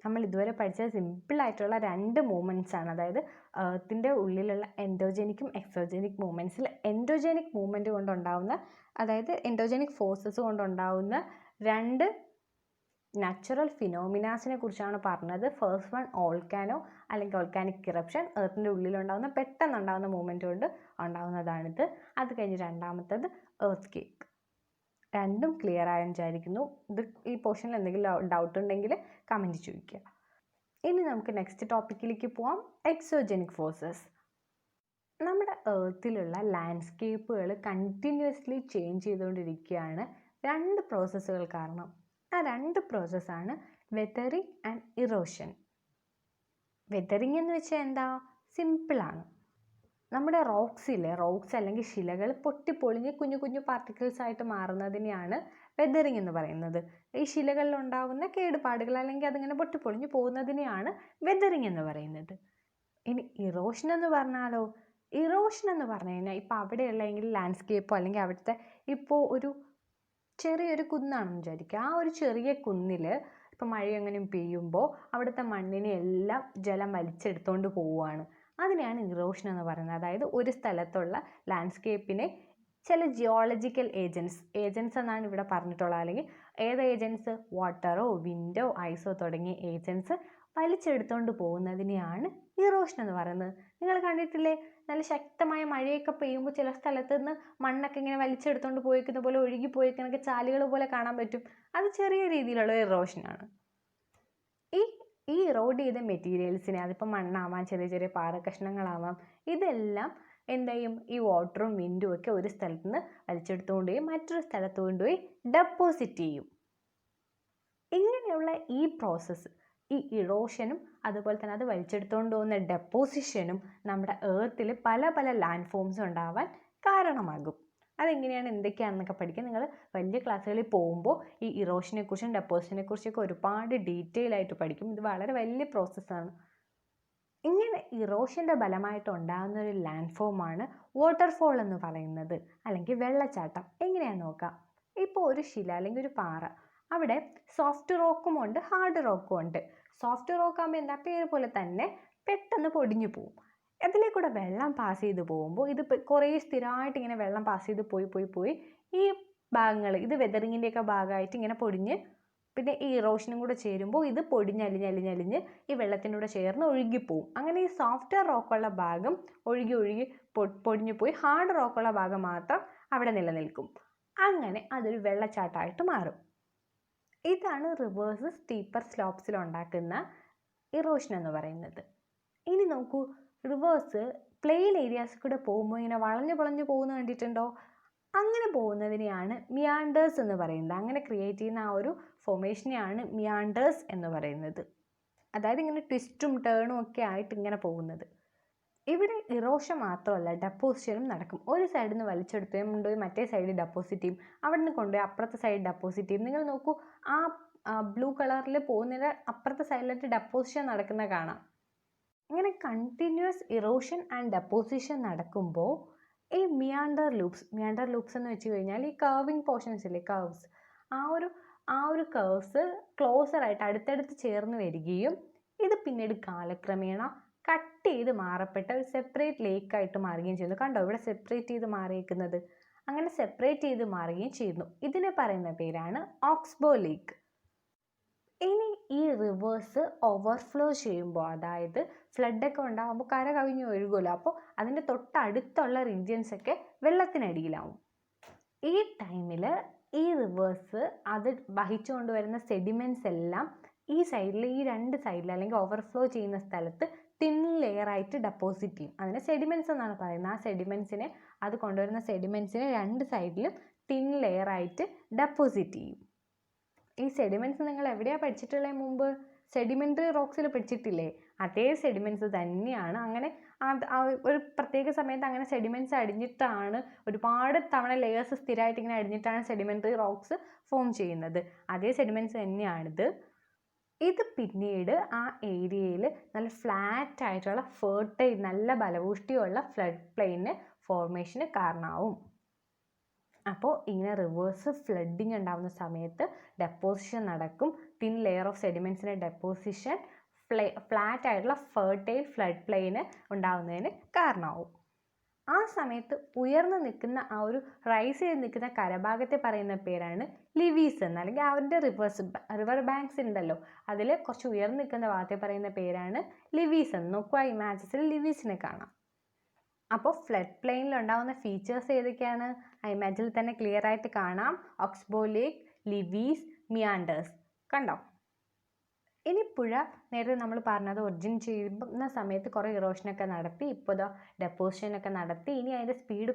നമ്മൾ ഇതുവരെ പഠിച്ചത് സിമ്പിളായിട്ടുള്ള 2 മൂവ്മെൻറ്റ്സ് ആണ്. അതായത് എർത്തിൻ്റെ ഉള്ളിലുള്ള എൻഡോജനിക്കും എക്സോജനിക് മൂവ്മെൻറ്റ്സിൽ എൻഡോജനിക് മൂവ്മെൻറ്റ് കൊണ്ടുണ്ടാവുന്ന, അതായത് എൻഡോജനിക് ഫോഴ്സസ് കൊണ്ടുണ്ടാവുന്ന 2 നാച്ചുറൽ ഫിനോമിനാസിനെ കുറിച്ചാണ് പറഞ്ഞത്. ഫസ്റ്റ് വൺ ഓൾക്കാനോ അല്ലെങ്കിൽ ഓൾക്കാനിക് ഇറപ്ഷൻ, എർത്തിൻ്റെ ഉള്ളിലുണ്ടാകുന്ന പെട്ടെന്നുണ്ടാകുന്ന മൂവ്മെൻറ്റ് കൊണ്ട് ഉണ്ടാകുന്നതാണിത്. അത് കഴിഞ്ഞ് രണ്ടാമത്തത് എർത്ത് കേക്ക്. രണ്ടും ക്ലിയർ ആയെന്ന് വിചാരിക്കുന്നു. ഈ പോർഷനിൽ എന്തെങ്കിലും ഡൗട്ട് ഉണ്ടെങ്കിൽ കമൻറ്റ് ചോദിക്കുക. ഇനി നമുക്ക് നെക്സ്റ്റ് ടോപ്പിക്കിലേക്ക് പോവാം, എക്സോജനിക് ഫോഴ്സസ്. നമ്മുടെ എർത്തിലുള്ള ലാൻഡ്സ്കേപ്പുകൾ കണ്ടിന്യൂസ്ലി ചേഞ്ച് ചെയ്തുകൊണ്ടിരിക്കുകയാണ് 2 പ്രോസസ്സുകൾ കാരണം. ആ 2 പ്രോസസ്സാണ് വെതറിങ് ആൻഡ് ഇറോഷൻ. വെതറിങ് എന്ന് വെച്ചാൽ എന്താ? സിമ്പിളാണ്. നമ്മുടെ റോക്സ് അല്ലെങ്കിൽ ശിലകൾ പൊട്ടിപ്പൊളിഞ്ഞ് കുഞ്ഞു കുഞ്ഞു പാർട്ടിക്കിൾസ് ആയിട്ട് മാറുന്നതിനെയാണ് വെതറിങ് എന്ന് പറയുന്നത്. ഈ ശിലകളിലുണ്ടാകുന്ന കേടുപാടുകൾ അല്ലെങ്കിൽ അതിങ്ങനെ പൊട്ടിപ്പൊളിഞ്ഞ് പോകുന്നതിനെയാണ് വെതറിങ് എന്ന് പറയുന്നത്. ഇനി ഇറോഷൻ എന്ന് പറഞ്ഞാലോ? ഇറോഷൻ എന്ന് പറഞ്ഞു കഴിഞ്ഞാൽ ഇപ്പോൾ അവിടെയുള്ള എങ്കിൽ ലാൻഡ്സ്കേപ്പോ അല്ലെങ്കിൽ അവിടുത്തെ ഇപ്പോൾ ഒരു ചെറിയൊരു കുന്നാണെന്ന് വിചാരിക്കുക. ആ ഒരു ചെറിയ കുന്നിൽ ഇപ്പോൾ മഴ എങ്ങനെയും പെയ്യുമ്പോൾ അവിടുത്തെ മണ്ണിനെ എല്ലാം ജലം വലിച്ചെടുത്തുകൊണ്ട് പോവുകയാണ്. അതിനെയാണ് ഇറോഷൻ എന്ന് പറയുന്നത്. അതായത് ഒരു സ്ഥലത്തുള്ള ലാൻഡ്സ്കേപ്പിനെ ചില ജിയോളജിക്കൽ ഏജൻസ് എന്നാണ് ഇവിടെ പറഞ്ഞിട്ടുള്ളത്. അല്ലെങ്കിൽ ഏത് ഏജൻസ്? വാട്ടറോ വിൻഡോ ഐസോ തുടങ്ങിയ ഏജൻസ് വലിച്ചെടുത്തുകൊണ്ട് പോകുന്നതിനെയാണ് ഇറോഷൻ എന്ന് പറയുന്നത്. നിങ്ങൾ കണ്ടിട്ടില്ലേ, നല്ല ശക്തമായ മഴയൊക്കെ പെയ്യുമ്പോൾ ചില സ്ഥലത്ത് നിന്ന് മണ്ണൊക്കെ ഇങ്ങനെ വലിച്ചെടുത്തുകൊണ്ട് പോയിരിക്കുന്ന പോലെ, ഒഴുകി പോയിരിക്കുന്നൊക്കെ ചാലുകൾ പോലെ കാണാൻ പറ്റും. അത് ചെറിയ രീതിയിലുള്ള ഇറോഷനാണ്. ഈ ഇറോഡ് ചെയ്ത മെറ്റീരിയൽസിനെ, അതിപ്പോൾ മണ്ണാവാം, ചെറിയ ചെറിയ പാറ കഷ്ണങ്ങളാവാം, ഇതെല്ലാം എന്ത് ചെയ്യും? ഈ വാട്ടറും വിൻഡും ഒക്കെ ഒരു സ്ഥലത്ത് നിന്ന് വലിച്ചെടുത്തുകൊണ്ട് പോയി മറ്റൊരു സ്ഥലത്ത് കൊണ്ടുപോയി ഡെപ്പോസിറ്റ് ചെയ്യും. ഇങ്ങനെയുള്ള ഈ പ്രോസസ്സ്, ഈ ഇറോഷനും അതുപോലെ തന്നെ അത് വലിച്ചെടുത്തുകൊണ്ട് പോകുന്ന ഡെപ്പോസിഷനും നമ്മുടെ എർത്തിൽ പല പല ലാൻഡ് ഫോംസ് ഉണ്ടാവാൻ കാരണമാകും. അതെങ്ങനെയാണ്, എന്തൊക്കെയാണെന്നൊക്കെ പഠിക്കാൻ നിങ്ങൾ വലിയ ക്ലാസ്സുകളിൽ പോകുമ്പോൾ ഈ ഇറോഷനെ കുറിച്ചും ഡെപ്പോസിഷനെ കുറിച്ചൊക്കെ ഒരുപാട് ഡീറ്റെയിൽ ആയിട്ട് പഠിക്കും. ഇത് വളരെ വലിയ പ്രോസസ്സാണ്. ഇങ്ങനെ ഇറോഷൻ്റെ ഫലമായിട്ട് ഉണ്ടാകുന്ന ഒരു ലാൻഡ് ഫോമാണ് വാട്ടർഫോൾ എന്ന് പറയുന്നത്, അല്ലെങ്കിൽ വെള്ളച്ചാട്ടം. എങ്ങനെയാണെന്ന് നോക്കാം. ഇപ്പോൾ ഒരു ശില അല്ലെങ്കിൽ ഒരു പാറ, അവിടെ സോഫ്റ്റ് റോക്കും ഉണ്ട് ഹാർഡ് റോക്കും ഉണ്ട്. സോഫ്റ്റ് റോക്ക് ആകുമ്പോൾ എന്താ, പേര് പോലെ തന്നെ പെട്ടെന്ന് പൊടിഞ്ഞു പോവും. അതിലേക്കൂടെ വെള്ളം പാസ് ചെയ്ത് പോകുമ്പോൾ ഇത് കുറേ സ്ഥിരമായിട്ട് ഇങ്ങനെ വെള്ളം പാസ് ചെയ്ത് പോയി ഈ ഭാഗങ്ങൾ, ഇത് വെതറിങ്ങിൻ്റെയൊക്കെ ഭാഗമായിട്ട് ഇങ്ങനെ പൊടിഞ്ഞ്, പിന്നെ ഈ ഇറോഷനും കൂടെ ചേരുമ്പോൾ ഇത് പൊടിഞ്ഞലിഞ്ഞ് ഈ വെള്ളത്തിൻ്റെ കൂടെ ചേർന്ന് ഒഴുകിപ്പോവും. അങ്ങനെ ഈ സോഫ്റ്റ് റോക്കുള്ള ഭാഗം ഒഴുകി പൊടിഞ്ഞു പോയി ഹാർഡ് റോക്കുള്ള ഭാഗം മാത്രം അവിടെ നിലനിൽക്കും. അങ്ങനെ അതൊരു വെള്ളച്ചാട്ടമായിട്ട് മാറും. ഇതാണ് റിവേഴ്സ് സ്റ്റീപ്പർ സ്ലോപ്സിൽ ഉണ്ടാക്കുന്ന ഇറോഷൻ എന്ന് പറയുന്നത്. ഇനി നോക്കൂ, റിവേഴ്സ് പ്ലെയിൻ ഏരിയാസിൽ കൂടെ പോകുമ്പോൾ ഇങ്ങനെ വളഞ്ഞു പോകുന്നത് കണ്ടിട്ടുണ്ടോ? അങ്ങനെ പോകുന്നതിനെയാണ് മിയാൻഡേഴ്സ് എന്ന് പറയുന്നത്. അങ്ങനെ ക്രിയേറ്റ് ചെയ്യുന്ന ആ ഒരു ഫോർമേഷനെയാണ് മിയാൻഡേഴ്സ് എന്ന് പറയുന്നത്. അതായത് ഇങ്ങനെ ട്വിസ്റ്റും ടേണും ഒക്കെ ആയിട്ട് ഇങ്ങനെ പോകുന്നത്. ഇവിടെ ഇറോഷൻ മാത്രമല്ല, ഡെപ്പോസിഷനും നടക്കും. ഒരു സൈഡിൽ നിന്ന് വലിച്ചെടുത്ത് കൊണ്ടുപോയി മറ്റേ സൈഡിൽ ഡെപ്പോസിറ്റ് ചെയ്യും, അവിടെ നിന്ന് കൊണ്ടുപോയി അപ്പുറത്തെ സൈഡ് ഡെപ്പോസിറ്റ് ചെയ്യും. നിങ്ങൾ നോക്കൂ, ആ ബ്ലൂ കളറിൽ പോകുന്നതിൻ്റെ അപ്പുറത്തെ സൈഡിലായിട്ട് ഡെപ്പോസിഷൻ നടക്കുന്ന കാണാം. ഇങ്ങനെ കണ്ടിന്യൂസ് ഇറോഷൻ ആൻഡ് ഡെപ്പോസിഷൻ നടക്കുമ്പോൾ ഈ മിയാൻഡർ ലൂപ്സ് എന്ന് വെച്ച് കഴിഞ്ഞാൽ ഈ കർവിങ് പോർഷൻസ് ഇല്ലേ, കർവ്സ്, ആ ഒരു കർവ്സ് ക്ലോസർ ആയിട്ട് അടുത്തടുത്ത് ചേർന്ന് വരികയും ഇത് പിന്നീട് കാലക്രമേണ കട്ട് ചെയ്ത് മാറപ്പെട്ട ഒരു സെപ്പറേറ്റ് ലേക്കായിട്ട് മാറുകയും ചെയ്യുന്നു. കണ്ടോ ഇവിടെ സെപ്പറേറ്റ് ചെയ്ത് മാറിയിരിക്കുന്നത്? അങ്ങനെ സെപ്പറേറ്റ് ചെയ്ത് മാറുകയും ചെയ്യുന്നു. ഇതിനെ പറയുന്ന പേരാണ് ഓക്സ്ബോ ലേക്ക്. ഇനി ഈ റിവേഴ്സ് ഓവർഫ്ലോ ചെയ്യുമ്പോൾ, അതായത് ഫ്ലഡൊക്കെ ഉണ്ടാകുമ്പോൾ കര കവിഞ്ഞ് ഒഴുകുമല്ലോ, അപ്പോൾ അതിൻ്റെ തൊട്ടടുത്തുള്ള റീജിയൻസ് ഒക്കെ വെള്ളത്തിനടിയിലാവും. ഈ ടൈമിൽ ഈ റിവേഴ്സ് അത് വഹിച്ചു കൊണ്ടുവരുന്ന സെഡിമെൻറ്റ്സ് എല്ലാം ഈ സൈഡിൽ, ഈ രണ്ട് സൈഡിൽ അല്ലെങ്കിൽ ഓവർഫ്ലോ ചെയ്യുന്ന സ്ഥലത്ത് തിൻ ലെയറായിട്ട് ഡെപ്പോസിറ്റ് ചെയ്യും. അതിനെ സെഡിമെൻറ്റ്സ് എന്നാണ് പറയുന്നത്. ആ സെഡിമെൻറ്റ്സിനെ, അത് കൊണ്ടുവരുന്ന സെഡിമെൻറ്റ്സിനെ രണ്ട് സൈഡിലും തിൻ ലെയറായിട്ട് ഡെപ്പോസിറ്റ് ചെയ്യും. ഈ സെഡിമെൻറ്റ്സ് നിങ്ങൾ എവിടെയാണ് പഠിച്ചിട്ടുള്ളത്? മുമ്പ് സെഡിമെൻ്ററി റോക്സിൽ പഠിച്ചിട്ടില്ലേ? അതേ സെഡിമെൻറ്റ്സ് തന്നെയാണ്. അങ്ങനെ ഒരു പ്രത്യേക സമയത്ത് അങ്ങനെ സെഡിമെൻറ്റ്സ് അടിഞ്ഞിട്ടാണ്, ഒരുപാട് തവണ ലെയേഴ്സ് സ്ഥിരമായിട്ട് ഇങ്ങനെ അടിഞ്ഞിട്ടാണ് സെഡിമെൻ്ററി റോക്സ് ഫോം ചെയ്യുന്നത്. അതേ സെഡിമെൻറ്റ്സ് തന്നെയാണിത്. ഇത് പിന്നീട് ആ ഏരിയയിൽ നല്ല ഫ്ലാറ്റ് ആയിട്ടുള്ള ഫെർട്ടൈൽ, നല്ല ബലപുഷ്ടിയുള്ള ഫ്ലഡ് പ്ലെയിന് ഫോർമേഷന് കാരണമാവും. അപ്പോൾ ഇങ്ങനെ റിവേഴ്സ് ഫ്ലഡിങ് ഉണ്ടാകുന്ന സമയത്ത് ഡെപ്പോസിഷൻ നടക്കും. തിൻ ലെയർ ഓഫ് സെഡിമെൻറ്റ്സിൻ്റെ ഡെപ്പോസിഷൻ ഫ്ലാറ്റ് ആയിട്ടുള്ള ഫെർട്ടൈൽ ഫ്ലഡ് പ്ലെയിന് ഉണ്ടാകുന്നതിന് കാരണമാവും. ആ സമയത്ത് ഉയർന്നു നിൽക്കുന്ന ആ ഒരു റൈസ് ചെയ്ത് നിൽക്കുന്ന കരഭാഗത്തെ പറയുന്ന പേരാണ് ലിവീസ് എന്ന്, അല്ലെങ്കിൽ അവരുടെ റിവർ ബാങ്ക്സ് ഉണ്ടല്ലോ, അതിൽ കുറച്ച് ഉയർന്നു നിൽക്കുന്ന ഭാഗത്തെ പറയുന്ന പേരാണ് ലിവീസ് എന്ന്. നോക്കുക, ഇമാജസിൽ ലിവീസിനെ കാണാം. അപ്പോൾ ഫ്ലഡ് പ്ലെയിനിൽ ഉണ്ടാകുന്ന ഫീച്ചേഴ്സ് ഏതൊക്കെയാണ്? ഇമാജിൽ തന്നെ ക്ലിയർ ആയിട്ട് കാണാം. ഓക്സ്ബോ ലേക്ക്, ലിവീസ്, മിയാൻഡേഴ്സ്. കണ്ടോ? ഇനി പുഴ നേരത്തെ നമ്മൾ പറഞ്ഞത് ഒറിജിൻ ചെയ്യുന്ന സമയത്ത് കുറേ ഇറോഷനൊക്കെ നടത്തി, ഇപ്പോൾ ഇതാ ഡെപ്പോസിഷനൊക്കെ നടത്തി. ഇനി അതിൻ്റെ സ്പീഡ്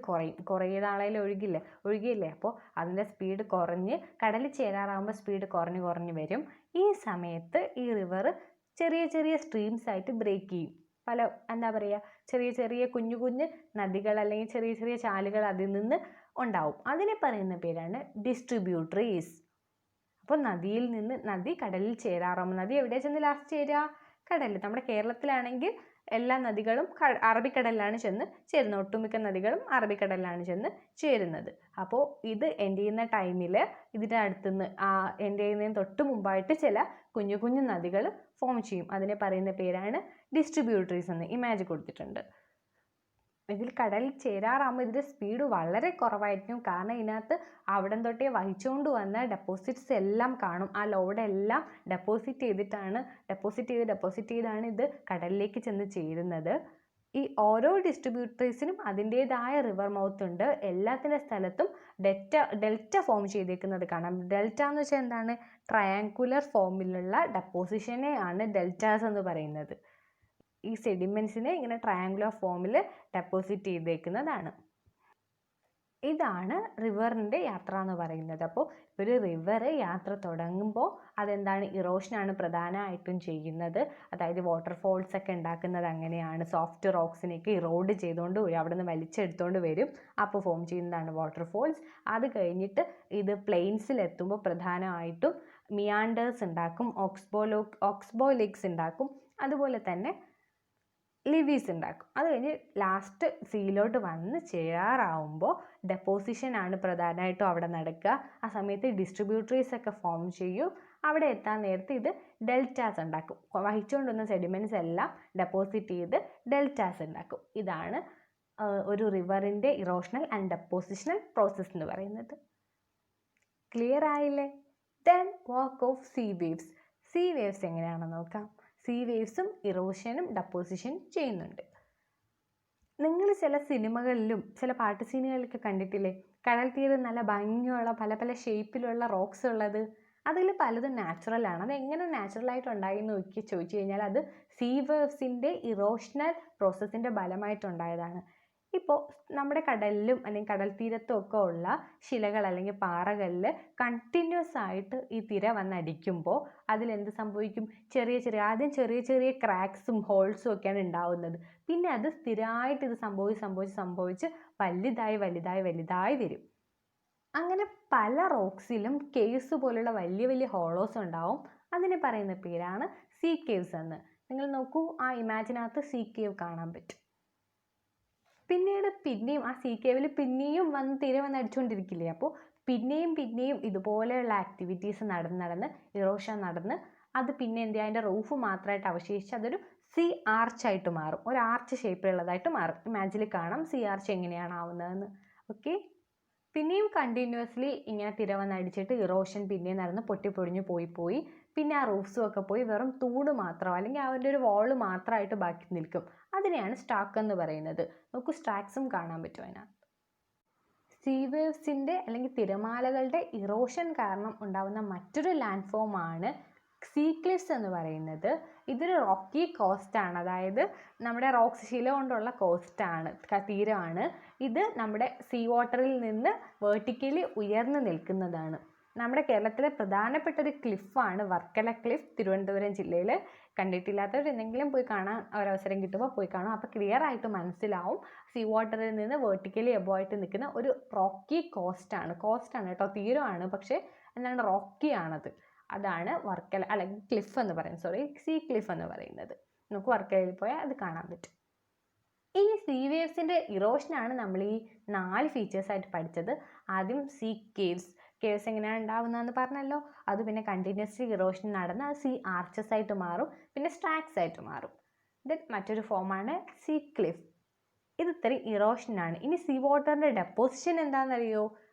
കുറേ നാളായാലും ഒഴുകിയില്ലേ, അപ്പോൾ അതിൻ്റെ സ്പീഡ് കുറഞ്ഞ് കടലിൽ ചേരാറാകുമ്പോൾ സ്പീഡ് കുറഞ്ഞ് വരും. ഈ സമയത്ത് ഈ റിവർ ചെറിയ ചെറിയ സ്ട്രീംസ് ആയിട്ട് ബ്രേക്ക് ചെയ്യും. എന്താ പറയുക, ചെറിയ കുഞ്ഞു നദികൾ അല്ലെങ്കിൽ ചെറിയ ചാലുകൾ അതിൽ നിന്ന് ഉണ്ടാവും. അതിനെ പറയുന്ന പേരാണ് ഡിസ്ട്രിബ്യൂട്ടറീസ്. അപ്പോൾ നദിയിൽ നിന്ന് നദി കടലിൽ ചേരാറാകുമ്പോൾ, നദി എവിടെ ചെന്ന് ലാസ്റ്റ് ചേരുക? കടലിൽ. നമ്മുടെ കേരളത്തിലാണെങ്കിൽ എല്ലാ നദികളും അറബിക്കടലിലാണ് ചെന്ന് ചേരുന്നത്. ഒട്ടുമിക്ക നദികളും അറബിക്കടലിലാണ് ചെന്ന് ചേരുന്നത്. അപ്പോൾ ഇത് എൻഡ് ചെയ്യുന്ന ടൈമിൽ ഇതിൻ്റെ അടുത്തുനിന്ന് എൻഡ് ചെയ്യുന്നതിന് തൊട്ട് മുമ്പായിട്ട് ചില കുഞ്ഞു നദികൾ ഫോം ചെയ്യും. അതിനെ പറയുന്ന പേരാണ് ഡിസ്ട്രിബ്യൂട്ടറീസ് എന്ന് ഇമേജ് കൊടുത്തിട്ടുണ്ട്. ഇതിൽ കടലിൽ ചേരാറാകുമ്പോൾ ഇതിൻ്റെ സ്പീഡ് വളരെ കുറവായിരിക്കും. കാരണം ഇതിനകത്ത് അവിടം തൊട്ടേ വഹിച്ചുകൊണ്ട് വന്ന ഡെപ്പോസിറ്റ്സ് എല്ലാം കാണും. ആ ലോഡെല്ലാം ഡെപ്പോസിറ്റ് ചെയ്താണ് ഇത് കടലിലേക്ക് ചെന്ന് ചേരുന്നത്. ഈ ഓരോ ഡിസ്ട്രിബ്യൂട്ടറീസിനും അതിൻ്റേതായ റിവർ മൗത്ത് ഉണ്ട്. എല്ലാത്തിൻ്റെ സ്ഥലത്തും ഡെൽറ്റ ഫോം ചെയ്തേക്കുന്നത് കാണാം. ഡെൽറ്റ എന്ന് വെച്ചാൽ എന്താണ്? ട്രയാങ്കുലർ ഫോമിലുള്ള ഡെപ്പോസിഷനെയാണ് ഡെൽറ്റാസ് എന്ന് പറയുന്നത്. ഈ സെഡിമെൻറ്റ്സിനെ ഇങ്ങനെ ട്രയാങ്കുലർ ഫോമിൽ ഡെപ്പോസിറ്റ് ചെയ്തേക്കുന്നതാണ്. ഇതാണ് റിവറിൻ്റെ യാത്ര എന്ന് പറയുന്നത്. അപ്പോൾ ഒരു റിവർ യാത്ര തുടങ്ങുമ്പോൾ അതെന്താണ്? ഇറോഷനാണ് പ്രധാനമായിട്ടും ചെയ്യുന്നത്. അതായത് വാട്ടർഫോൾസ് ഒക്കെ ഉണ്ടാക്കുന്നത് അങ്ങനെയാണ്. സോഫ്റ്റ് റോക്സിനെയൊക്കെ ഇറോഡ് ചെയ്തുകൊണ്ട് അവിടെ നിന്ന് വലിച്ചെടുത്തുകൊണ്ട് വരും. അപ്പോൾ ഫോം ചെയ്യുന്നതാണ് വാട്ടർഫോൾസ്. അത് കഴിഞ്ഞിട്ട് ഇത് പ്ലെയിൻസിലെത്തുമ്പോൾ പ്രധാനമായിട്ടും മിയാൻഡേഴ്സ് ഉണ്ടാക്കും, ഓക്സ്ബോ ലേക്സ് ഉണ്ടാക്കും, അതുപോലെ തന്നെ ലിവീസ് ഉണ്ടാക്കും. അത് കഴിഞ്ഞ് ലാസ്റ്റ് സീലോട്ട് വന്ന് ചേരാറാവുമ്പോൾ ഡെപ്പോസിഷനാണ് പ്രധാനമായിട്ടും അവിടെ നടക്കുക. ആ സമയത്ത് ഡിസ്ട്രിബ്യൂട്ടറീസ് ഒക്കെ ഫോം ചെയ്യും. അവിടെ എത്താൻ നേരത്ത് ഇത് ഡെൽറ്റാസ് ഉണ്ടാക്കും. വഹിച്ചുകൊണ്ട് വന്ന സെഡിമെൻറ്റ്സ് എല്ലാം ഡെപ്പോസിറ്റ് ചെയ്ത് ഡെൽറ്റാസ് ഉണ്ടാക്കും. ഇതാണ് ഒരു റിവറിൻ്റെ ഇറോഷണൽ ആൻഡ് ഡെപ്പോസിഷണൽ പ്രോസസ്സ് എന്ന് പറയുന്നത്. ക്ലിയർ ആയില്ലേ? Then work of sea waves. See waves എങ്ങനെയാണെന്ന് നോക്കാം. സീ വേവ്സും ഇറോഷനും ഡെപ്പോസിഷനും ചെയ്യുന്നുണ്ട്. നിങ്ങൾ ചില സിനിമകളിലും ചില പാട്ട് സീനുകളിലൊക്കെ കണ്ടിട്ടില്ലേ, കടൽ തീരം നല്ല ഭംഗിയുള്ള പല ഷേപ്പിലുള്ള റോക്സ് ഉള്ളത്? അതിൽ പലതും നാച്ചുറലാണ്. അത് എങ്ങനെ നാച്ചുറലായിട്ട് ഉണ്ടായി എന്ന് ചോദിച്ചു കഴിഞ്ഞാൽ അത് സീ വേവ്സിൻ്റെ ഇറോഷണൽ പ്രോസസ്സിൻ്റെ ഫലമായിട്ടുണ്ടായതാണ്. ഇപ്പോൾ നമ്മുടെ കടലിലും അല്ലെങ്കിൽ കടൽ തീരത്തും ഒക്കെ ഉള്ള ശിലകൾ അല്ലെങ്കിൽ പാറകളിൽ കണ്ടിന്യൂസ് ആയിട്ട് ഈ തിര വന്നടിക്കുമ്പോൾ അതിലെന്ത് സംഭവിക്കും? ആദ്യം ചെറിയ ചെറിയ ക്രാക്സും ഹോൾസും ഒക്കെയാണ് ഉണ്ടാവുന്നത്. പിന്നെ അത് സ്ഥിരമായിട്ട് ഇത് സംഭവിച്ച് വലുതായി വരും. അങ്ങനെ പല റോക്സിലും കേവ്സ് പോലുള്ള വലിയ വലിയ ഹോളോസ് ഉണ്ടാവും. അതിനെ പറയുന്ന പേരാണ് സീ കേവ്സ് എന്ന്. നിങ്ങൾ നോക്കൂ, ആ ഇമാജിനകത്ത് സീ കേവ് കാണാൻ പറ്റും. പിന്നെയും ആ സീ കേവിൽ പിന്നെയും തിര വന്ന് അടിച്ചുകൊണ്ടിരിക്കില്ലേ? അപ്പോൾ പിന്നെയും ഇതുപോലെയുള്ള ആക്ടിവിറ്റീസ് നടന്ന് ഇറോഷൻ നടന്ന് അത് പിന്നെ അതിൻ്റെ റൂഫ് മാത്രമായിട്ട് അവശേഷിച്ച് അതൊരു സീ ആർച്ചായിട്ട് മാറും. ഒരു ആർച്ച് ഷേപ്പിലുള്ളതായിട്ട് മാറും. ഇമാജിനിൽ കാണാം സീ ആർച്ച് എങ്ങനെയാണ് ആവുന്നതെന്ന്. ഓക്കെ, പിന്നെയും കണ്ടിന്യൂസ്ലി ഇങ്ങനെ തിര വന്ന് അടിച്ചിട്ട് ഇറോഷൻ പിന്നെയും നടന്ന് പൊട്ടിപ്പൊടിഞ്ഞ് പോയി പിന്നെ ആ റൂഫ്സും ഒക്കെ പോയി വെറും തൂണ് മാത്രം അല്ലെങ്കിൽ അവൻ്റെ ഒരു വാള് മാത്രമായിട്ട് ബാക്കി നിൽക്കും. അതിനെയാണ് സ്റ്റാക്ക് എന്ന് പറയുന്നത്. നമുക്ക് സ്റ്റാക്സും കാണാൻ പറ്റും അതിനകത്ത്. സീ വേവ്സിൻ്റെ അല്ലെങ്കിൽ തിരമാലകളുടെ ഇറോഷൻ കാരണം ഉണ്ടാകുന്ന മറ്റൊരു ലാൻഡ് ഫോമാണ് സീ ക്ലിഫ്സ് എന്ന് പറയുന്നത്. ഇതൊരു റോക്കി കോസ്റ്റാണ്, അതായത് നമ്മുടെ റോക്സ് ശില കൊണ്ടുള്ള കോസ്റ്റാണ്, തീരമാണ്. ഇത് നമ്മുടെ സീ വാട്ടറിൽ നിന്ന് വേർട്ടിക്കലി ഉയർന്നു നിൽക്കുന്നതാണ്. നമ്മുടെ കേരളത്തിലെ പ്രധാനപ്പെട്ട ഒരു ക്ലിഫാണ് വർക്കല ക്ലിഫ്, തിരുവനന്തപുരം ജില്ലയിൽ. കണ്ടിട്ടില്ലാത്തവർ എന്തെങ്കിലും പോയി കാണാൻ ഒരവസരം കിട്ടുമ്പോൾ പോയി കാണും. അപ്പോൾ ക്ലിയർ ആയിട്ട് മനസ്സിലാവും സീ വാട്ടറിൽ നിന്ന് വേർട്ടിക്കലി എബോവായിട്ട് നിൽക്കുന്ന ഒരു റോക്കി കോസ്റ്റാണ് കേട്ടോ, തീരമാണ്, പക്ഷേ എന്താണ് റോക്കി ആണത്. അതാണ് വർക്കല അല്ലെങ്കിൽ ക്ലിഫ് എന്ന് പറയുന്നത്, സീ ക്ലിഫ് എന്ന് പറയുന്നത്. നമുക്ക് വർക്കലയിൽ പോയാൽ അത് കാണാൻ പറ്റും. ഇനി സീ വേവ്സിൻ്റെ ഇറോഷനാണ് നമ്മൾ ഈ 4 ഫീച്ചേഴ്സായിട്ട് പഠിച്ചത്. ആദ്യം സീ കേവ്സ് എങ്ങനെയാണ് ഉണ്ടാവുന്നതെന്ന് പറഞ്ഞല്ലോ. അത് പിന്നെ കണ്ടിന്യൂസ്ലി ഇറോഷൻ നടന്ന് അത് സീ ആർച്ചസ് ആയിട്ട് മാറും, പിന്നെ സ്ട്രാക്സ് ആയിട്ട് മാറും. ദെൻ മറ്റൊരു ഫോമാണ് സീ ക്ലിഫ്. ഇത് ഇത്രയും ഇറോഷനാണ്. ഇനി സീ വാട്ടറിൻ്റെ ഡെപ്പോസിഷൻ എന്താണെന്നറിയോ?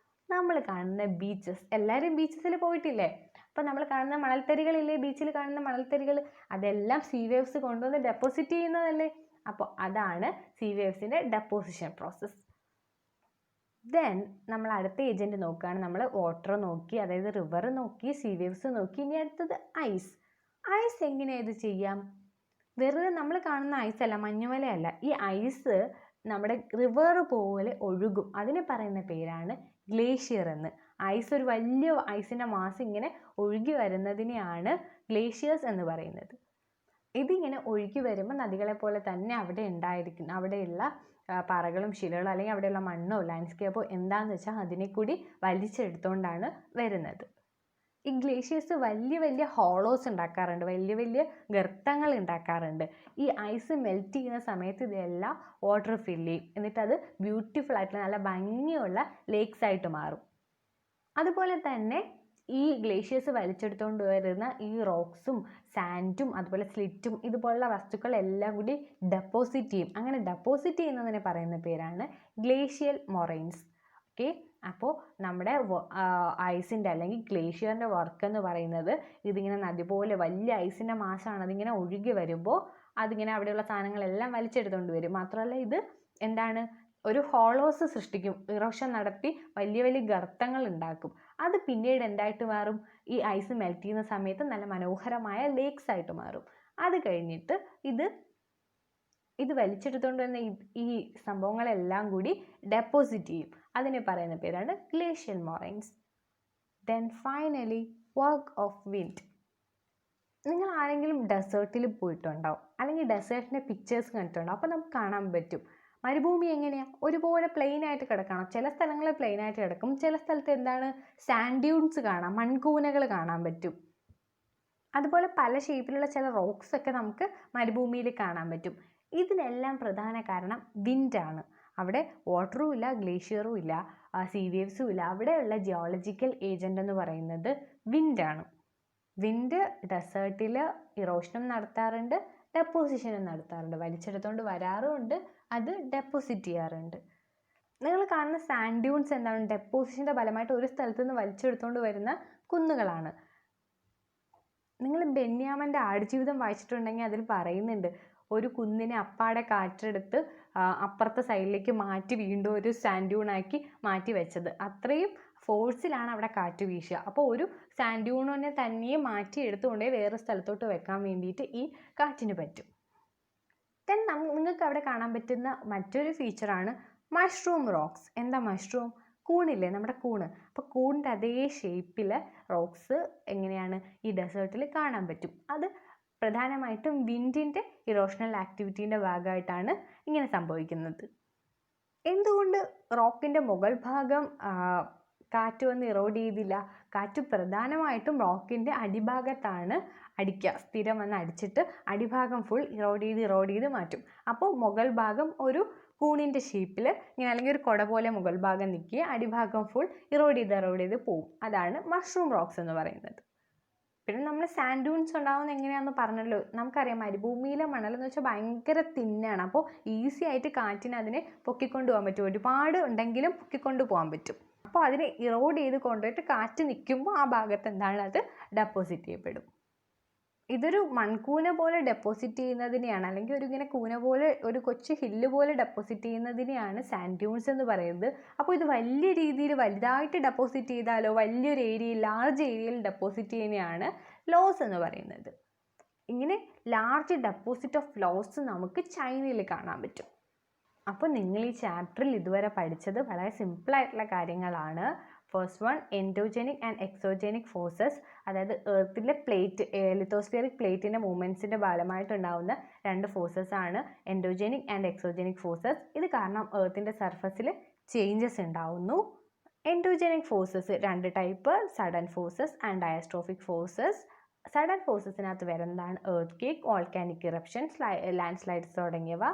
നമ്മൾ കാണുന്ന ബീച്ചസ്, എല്ലാവരും ബീച്ചസിൽ പോയിട്ടില്ലേ? അപ്പോൾ നമ്മൾ കാണുന്ന മണൽത്തരികളില്ലേ, ബീച്ചിൽ കാണുന്ന മണൽത്തരികൾ, അതെല്ലാം സീ വേവ്സ് കൊണ്ടുവന്ന് ഡെപ്പോസിറ്റ് ചെയ്യുന്നതല്ലേ? അപ്പോൾ അതാണ് സീ വേവ്സിൻ്റെ ഡെപ്പോസിഷൻ പ്രോസസ്സ്. ദെൻ നമ്മൾ അടുത്ത ഏജൻറ്റ് നോക്കുകയാണ്. നമ്മൾ വാട്ടർ നോക്കി, അതായത് റിവർ നോക്കി, സീ വേവ്സ് നോക്കി. ഇനി അടുത്തത് ഐസ് എങ്ങനെയാണ് ഇത് ചെയ്യാം? വെറുതെ നമ്മൾ കാണുന്ന ഐസല്ല, മഞ്ഞുമലയല്ല. ഈ ഐസ് നമ്മുടെ റിവർ പോലെ ഒഴുകും. അതിന് പറയുന്ന പേരാണ് ഗ്ലേഷ്യർ എന്ന്. ഒരു വലിയ ഐസിൻ്റെ മാസ് ഇങ്ങനെ ഒഴുകി വരുന്നതിനെയാണ് ഗ്ലേഷ്യേഴ്സ് എന്ന് പറയുന്നത്. ഇതിങ്ങനെ ഒഴുകി വരുമ്പോൾ നദികളെ പോലെ തന്നെ അവിടെയുള്ള പാറകളും ശിലകളും അല്ലെങ്കിൽ അവിടെയുള്ള മണ്ണോ ലാൻഡ്സ്കേപ്പോ എന്താണെന്ന് വെച്ചാൽ അതിനെ കൂടി വലിച്ചെടുത്തുകൊണ്ടാണ് വരുന്നത്. ഈ ഗ്ലേഷ്യേഴ്സ് വലിയ വലിയ ഹോളോസ് ഉണ്ടാക്കാറുണ്ട്, വലിയ വലിയ ഗർത്തങ്ങൾ ഉണ്ടാക്കാറുണ്ട്. ഈ ഐസ് മെൽറ്റ് ചെയ്യുന്ന സമയത്ത് ഇതെല്ലാം വാട്ടർ ഫില്ല് ചെയ്യും. എന്നിട്ട് അത് ബ്യൂട്ടിഫുൾ ആയിട്ടുള്ള നല്ല ഭംഗിയുള്ള ലേക്സ് ആയിട്ട് മാറും. അതുപോലെ തന്നെ ഈ ഗ്ലേഷ്യേഴ്സ് വലിച്ചെടുത്തുകൊണ്ട് വരുന്ന ഈ റോക്സും സാൻഡും അതുപോലെ സ്ലിറ്റും ഇതുപോലുള്ള വസ്തുക്കളെല്ലാം കൂടി ഡെപ്പോസിറ്റ് ചെയ്യും. അങ്ങനെ ഡെപ്പോസിറ്റ് ചെയ്യുന്നതിനെ പറയുന്ന പേരാണ് ഗ്ലേഷ്യൽ മൊറൈൻസ്. ഓക്കെ, അപ്പോൾ നമ്മുടെ ഐസിൻ്റെ അല്ലെങ്കിൽ ഗ്ലേഷ്യറിൻ്റെ വർക്ക് എന്ന് പറയുന്നത് ഇതിങ്ങനെ നദി പോലെ വലിയ ഐസിൻ്റെ മാസാണ്. അതിങ്ങനെ ഒഴുകി വരുമ്പോൾ അതിങ്ങനെ അവിടെയുള്ള സാധനങ്ങളെല്ലാം വലിച്ചെടുത്തുകൊണ്ട് വരും. മാത്രമല്ല ഇത് എന്താണ്, ഒരു ഹോളോസ് സൃഷ്ടിക്കും, ഇറോഷൻ നടത്തി വലിയ വലിയ ഗർത്തങ്ങൾ ഉണ്ടാക്കും. അത് പിന്നീട് എന്തായിട്ട് മാറും? ഈ ഐസ് മെൽറ്റ് ചെയ്യുന്ന സമയത്ത് നല്ല മനോഹരമായ ലേക്സ് ആയിട്ട് മാറും. അത് കഴിഞ്ഞിട്ട് ഇത് വലിച്ചെടുത്തുകൊണ്ട് തന്നെ ഈ സംഭവങ്ങളെല്ലാം കൂടി ഡെപ്പോസിറ്റ് ചെയ്യും. അതിനെ പറയുന്ന പേരാണ് glacial moraines. Then finally work of wind. നിങ്ങൾ ആരെങ്കിലും ഡെസേർട്ടിൽ പോയിട്ടുണ്ടാവും, അല്ലെങ്കിൽ ഡെസേർട്ടിൻ്റെ പിക്ചേഴ്സ് കണ്ടിട്ടുണ്ടാവും. അപ്പോൾ നമുക്ക് കാണാൻ പറ്റും മരുഭൂമി എങ്ങനെയാണ്, ഒരുപോലെ പ്ലെയിൻ ആയിട്ട് കിടക്കണം. ചില സ്ഥലങ്ങളിൽ പ്ലെയിൻ ആയിട്ട് കിടക്കും, ചില സ്ഥലത്ത് എന്താണ് സാൻഡ് ഡ്യൂൺസ് കാണാം, മൺകൂനകൾ കാണാൻ പറ്റും. അതുപോലെ പല ഷേപ്പിലുള്ള ചില റോക്സ് ഒക്കെ നമുക്ക് മരുഭൂമിയിൽ കാണാൻ പറ്റും. ഇതിനെല്ലാം പ്രധാന കാരണം വിൻഡാണ്. അവിടെ വാട്ടറും ഇല്ല, ഗ്ലേഷ്യറും ഇല്ല, സീ വേവ്സും ഇല്ല. അവിടെയുള്ള ജിയോളജിക്കൽ ഏജൻ്റ് എന്ന് പറയുന്നത് വിൻഡാണ്. വിൻഡ് ഡെസേർട്ടിൽ ഇറോഷനും നടത്താറുണ്ട്, ഡെപ്പോസിഷനും നടത്താറുണ്ട്. വലിച്ചെടുത്തുകൊണ്ട് വരാറുമുണ്ട്, അത് ഡെപ്പോസിറ്റ് ചെയ്യാറുണ്ട്. നിങ്ങൾ കാണുന്ന സാൻഡ് ഡ്യൂൺസ് എന്താണ്? ഡെപ്പോസിഷൻ്റെ ഫലമായിട്ട് ഒരു സ്ഥലത്ത് നിന്ന് വലിച്ചെടുത്തുകൊണ്ട് വരുന്ന കുന്നുകളാണ്. നിങ്ങൾ ബെന്യാമിൻ്റെ ആടുജീവിതം വായിച്ചിട്ടുണ്ടെങ്കിൽ അതിൽ പറയുന്നുണ്ട്, ഒരു കുന്നിനെ അപ്പാടെ കാറ്റെടുത്ത് അപ്പുറത്തെ സൈഡിലേക്ക് മാറ്റി വീണ്ടും ഒരു സാൻഡ് ഡ്യൂണാക്കി മാറ്റി വെച്ചത്. അത്രയും ഫോഴ്സിലാണ് അവിടെ കാറ്റ് വീശുക. അപ്പോൾ ഒരു സാൻഡ് ഡ്യൂണിനെ തന്നെ മാറ്റി എടുത്തുകൊണ്ടേ വേറെ സ്ഥലത്തോട്ട് വെക്കാൻ വേണ്ടിയിട്ട് ഈ കാറ്റിന് പറ്റും. ദെൻ നിങ്ങൾക്ക് അവിടെ കാണാൻ പറ്റുന്ന മറ്റൊരു ഫീച്ചറാണ് മഷ്റൂം റോക്സ്. എന്താ മഷ്റൂം? കൂണില്ലേ, നമ്മുടെ കൂണ്. അപ്പോൾ കൂണിൻ്റെ അതേ ഷേപ്പിൽ റോക്സ് എങ്ങനെയാണ് ഈ ഡെസേർട്ടിൽ കാണാൻ പറ്റും. അത് പ്രധാനമായിട്ടും വിൻഡിൻ്റെ ഇറോഷണൽ ആക്ടിവിറ്റീൻ്റെ ഭാഗമായിട്ടാണ് ഇങ്ങനെ സംഭവിക്കുന്നത്. എന്തുകൊണ്ട് റോക്കിൻ്റെ മുകൾ ഭാഗം കാറ്റ് വന്ന് ഇറോഡ് ചെയ്തില്ല? കാറ്റ് പ്രധാനമായിട്ടും റോക്കിൻ്റെ അടിഭാഗത്താണ് അടിക്കുക. സ്ഥിരം വന്ന് അടിച്ചിട്ട് അടിഭാഗം ഫുൾ ഇറോഡ് ചെയ്ത് മാറ്റും. അപ്പോൾ മുകൾ ഭാഗം ഒരു കൂണിൻ്റെ ഷേപ്പിൽ ഇങ്ങനെ, അല്ലെങ്കിൽ ഒരു കുട പോലെ മുകൾ ഭാഗം നിൽക്കുക, അടിഭാഗം ഫുൾ ഇറോഡ് ചെയ്ത് പോവും. അതാണ് മഷ്റൂം റോക്സ് എന്ന് പറയുന്നത്. പിന്നെ നമ്മൾ സാൻഡ് ഡ്യൂൺസ് ഉണ്ടാകുന്നത് എങ്ങനെയാണെന്ന് പറഞ്ഞല്ലോ. നമുക്കറിയാം മരുഭൂമിയിലെ മണലെന്ന് വെച്ചാൽ ഭയങ്കര തിന്നാണ്. അപ്പോൾ ഈസി ആയിട്ട് കാറ്റിന് അതിനെ പൊക്കിക്കൊണ്ട് പോകാൻ പറ്റും. ഒരുപാട് ഉണ്ടെങ്കിലും പൊക്കിക്കൊണ്ട് പോകാൻ പറ്റും. അപ്പോൾ അതിനെ ഇറോഡ് ചെയ്ത് കൊണ്ടുപോയിട്ട് കാറ്റ് നിൽക്കുമ്പോൾ ആ ഭാഗത്ത് എന്താണ്, അത് ഡെപ്പോസിറ്റ് ചെയ്യപ്പെടും. ഇതൊരു മൺകൂന പോലെ ഡെപ്പോസിറ്റ് ചെയ്യുന്നതിനെയാണ്, അല്ലെങ്കിൽ ഒരു ഇങ്ങനെ കൂന പോലെ ഒരു കൊച്ചു ഹില്ല് പോലെ ഡെപ്പോസിറ്റ് ചെയ്യുന്നതിനെയാണ് സാൻഡ് ഡ്യൂൺസ് എന്ന് പറയുന്നത്. അപ്പോൾ ഇത് വലിയ രീതിയിൽ വലുതായിട്ട് ഡെപ്പോസിറ്റ് ചെയ്താലോ, വലിയൊരു ഏരിയയിൽ, ലാർജ് ഏരിയയിൽ ഡെപ്പോസിറ്റ് ചെയ്യുന്നതാണ് ലോസ് എന്ന് പറയുന്നത്. ഇങ്ങനെ ലാർജ് ഡെപ്പോസിറ്റ് ഓഫ് ലോസ് നമുക്ക് ചൈനയിൽ കാണാൻ പറ്റും. അപ്പോൾ നിങ്ങൾ ഈ ചാപ്റ്ററിൽ ഇതുവരെ പഠിച്ചത് വളരെ സിമ്പിളായിട്ടുള്ള കാര്യങ്ങളാണ്. First one, endogenic and exogenic forces. അതായത് എർത്തിലെ പ്ലേറ്റ്, ലിത്തോസ്ഫിയറിക് പ്ലേറ്റിൻ്റെ മൂവ്മെൻറ്റ്സിൻ്റെ ഭാഗമായിട്ടുണ്ടാകുന്ന രണ്ട് ഫോഴ്സസ് ആണ് എൻഡോജനിക് ആൻഡ് എക്സോജനിക് ഫോഴ്സസ്. ഇത് കാരണം എർത്തിൻ്റെ സർഫസിൽ ചേഞ്ചസ് ഉണ്ടാവുന്നു. എൻഡോജനിക് ഫോഴ്സസ് രണ്ട് type, sudden forces and diastrophic forces. Sudden ഫോഴ്സസിനകത്ത് വരുന്നതാണ് earthquake, volcanic eruptions, landslides തുടങ്ങിയവ.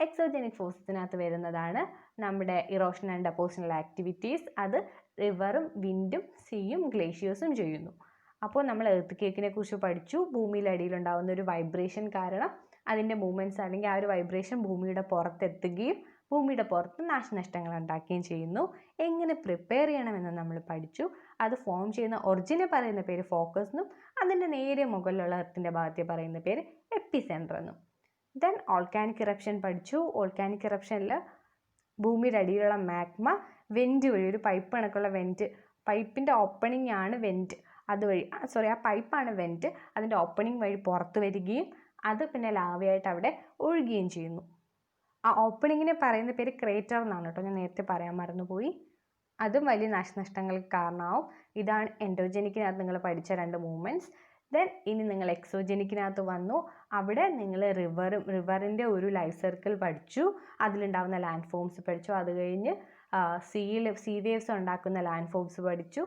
എക്സോജനിക് ഫോഴ്സസിനകത്ത് വരുന്നതാണ് നമ്മുടെ ഇറോഷൻ ആൻഡ് ഡെപ്പോസിഷണൽ ആക്ടിവിറ്റീസ്. അത് റിവറും വിൻഡും സീയും ഗ്ലേഷ്യേഴ്സും ചെയ്യുന്നു. അപ്പോൾ നമ്മൾ എർത്ത് ക്വേക്കിനെ കുറിച്ച് പഠിച്ചു. ഭൂമിയുടെ അടിയിലുണ്ടാകുന്ന ഒരു വൈബ്രേഷൻ കാരണം അതിൻ്റെ മൂവ്മെൻറ്റ്സ്, അല്ലെങ്കിൽ ആ ഒരു വൈബ്രേഷൻ ഭൂമിയുടെ പുറത്തെത്തുകയും ഭൂമിയുടെ പുറത്ത് നാശനഷ്ടങ്ങൾ ഉണ്ടാക്കുകയും ചെയ്യുന്നു. എങ്ങനെ പ്രിപ്പയർ ചെയ്യണമെന്ന് നമ്മൾ പഠിച്ചു. അത് ഫോം ചെയ്യുന്ന ഒറിജിനെ പറയുന്ന പേര് ഫോക്കസ് എന്നും അതിൻ്റെ നേരെ മുകളിലുള്ള എർത്തിൻ്റെ ഭാഗത്തെ പറയുന്ന പേര് എപ്പിസെൻറ്റർ എന്നും. ദെൻ ഓൾക്കാനിക് ഇറപ്ഷൻ പഠിച്ചു. ഓൾക്കാനിക് ഇറപ്ഷനിൽ ഭൂമിയുടെ അടിയിലുള്ള മാഗ്മ വെൻറ്റ് വഴി, ഒരു പൈപ്പ് കണക്കുള്ള വെൻറ്റ്, പൈപ്പിൻ്റെ ഓപ്പണിംഗ് ആണ് വെൻറ്റ്, അതുവഴി ആ പൈപ്പാണ് വെൻറ്റ്, അതിൻ്റെ ഓപ്പണിംഗ് വഴി പുറത്ത് വരികയും അത് പിന്നെ ലാവയായിട്ട് അവിടെ ഒഴുകുകയും ചെയ്യുന്നു. ആ ഓപ്പണിങ്ങിനെ പറയുന്ന പേര് ക്രേറ്റർ എന്നാണ് കേട്ടോ, ഞാൻ നേരത്തെ പറയാൻ മറന്നുപോയി. അതും വലിയ നാശനഷ്ടങ്ങൾക്ക് കാരണമാവും. ഇതാണ് എൻഡോജനിക്കിനകത്ത് നിങ്ങൾ പഠിച്ച രണ്ട് മൂവ്മെൻറ്റ്സ്. ദെൻ ഇനി നിങ്ങൾ എക്സോജനിക്കിനകത്ത് വന്നു. അവിടെ നിങ്ങൾ റിവറിൻ്റെ ഒരു ലൈഫ് സർക്കിൾ പഠിച്ചു, അതിലുണ്ടാകുന്ന ലാൻഡ് ഫോംസ് പഠിച്ചു. അത് കഴിഞ്ഞ് സീ വേവ്സ് ഉണ്ടാക്കുന്ന ലാൻഡ് ഫോംസ് പഠിച്ചു.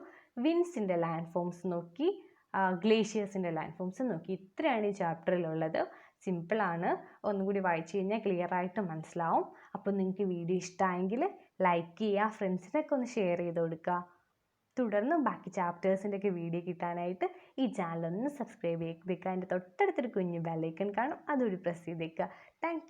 വിൻസിൻ്റെ ലാൻഡ് ഫോംസ് നോക്കി, ഗ്ലേഷ്യേഴ്സിൻ്റെ ലാൻഡ് ഫോംസ് നോക്കി. ഇത്രയാണ് ഈ ചാപ്റ്ററിലുള്ളത്. സിമ്പിളാണ്, ഒന്നും കൂടി വായിച്ചു കഴിഞ്ഞാൽ ക്ലിയർ ആയിട്ട് മനസ്സിലാവും. അപ്പോൾ നിങ്ങൾക്ക് വീഡിയോ ഇഷ്ടമായെങ്കിൽ ലൈക്ക് ചെയ്യുക, ഫ്രണ്ട്സിനൊക്കെ ഒന്ന് ഷെയർ ചെയ്ത് കൊടുക്കുക. തുടർന്ന് ബാക്കി ചാപ്റ്റേഴ്സിൻ്റെയൊക്കെ വീഡിയോ കിട്ടാനായിട്ട് ഈ ചാനലൊന്ന് സബ്സ്ക്രൈബ് ചെയ്തേക്കുക. അതിൻ്റെ തൊട്ടടുത്തൊരു കുഞ്ഞു ബെല്ലൈക്കൺ കാണും, അതുകൂടി പ്രസ് ചെയ്തേക്കുക. താങ്ക്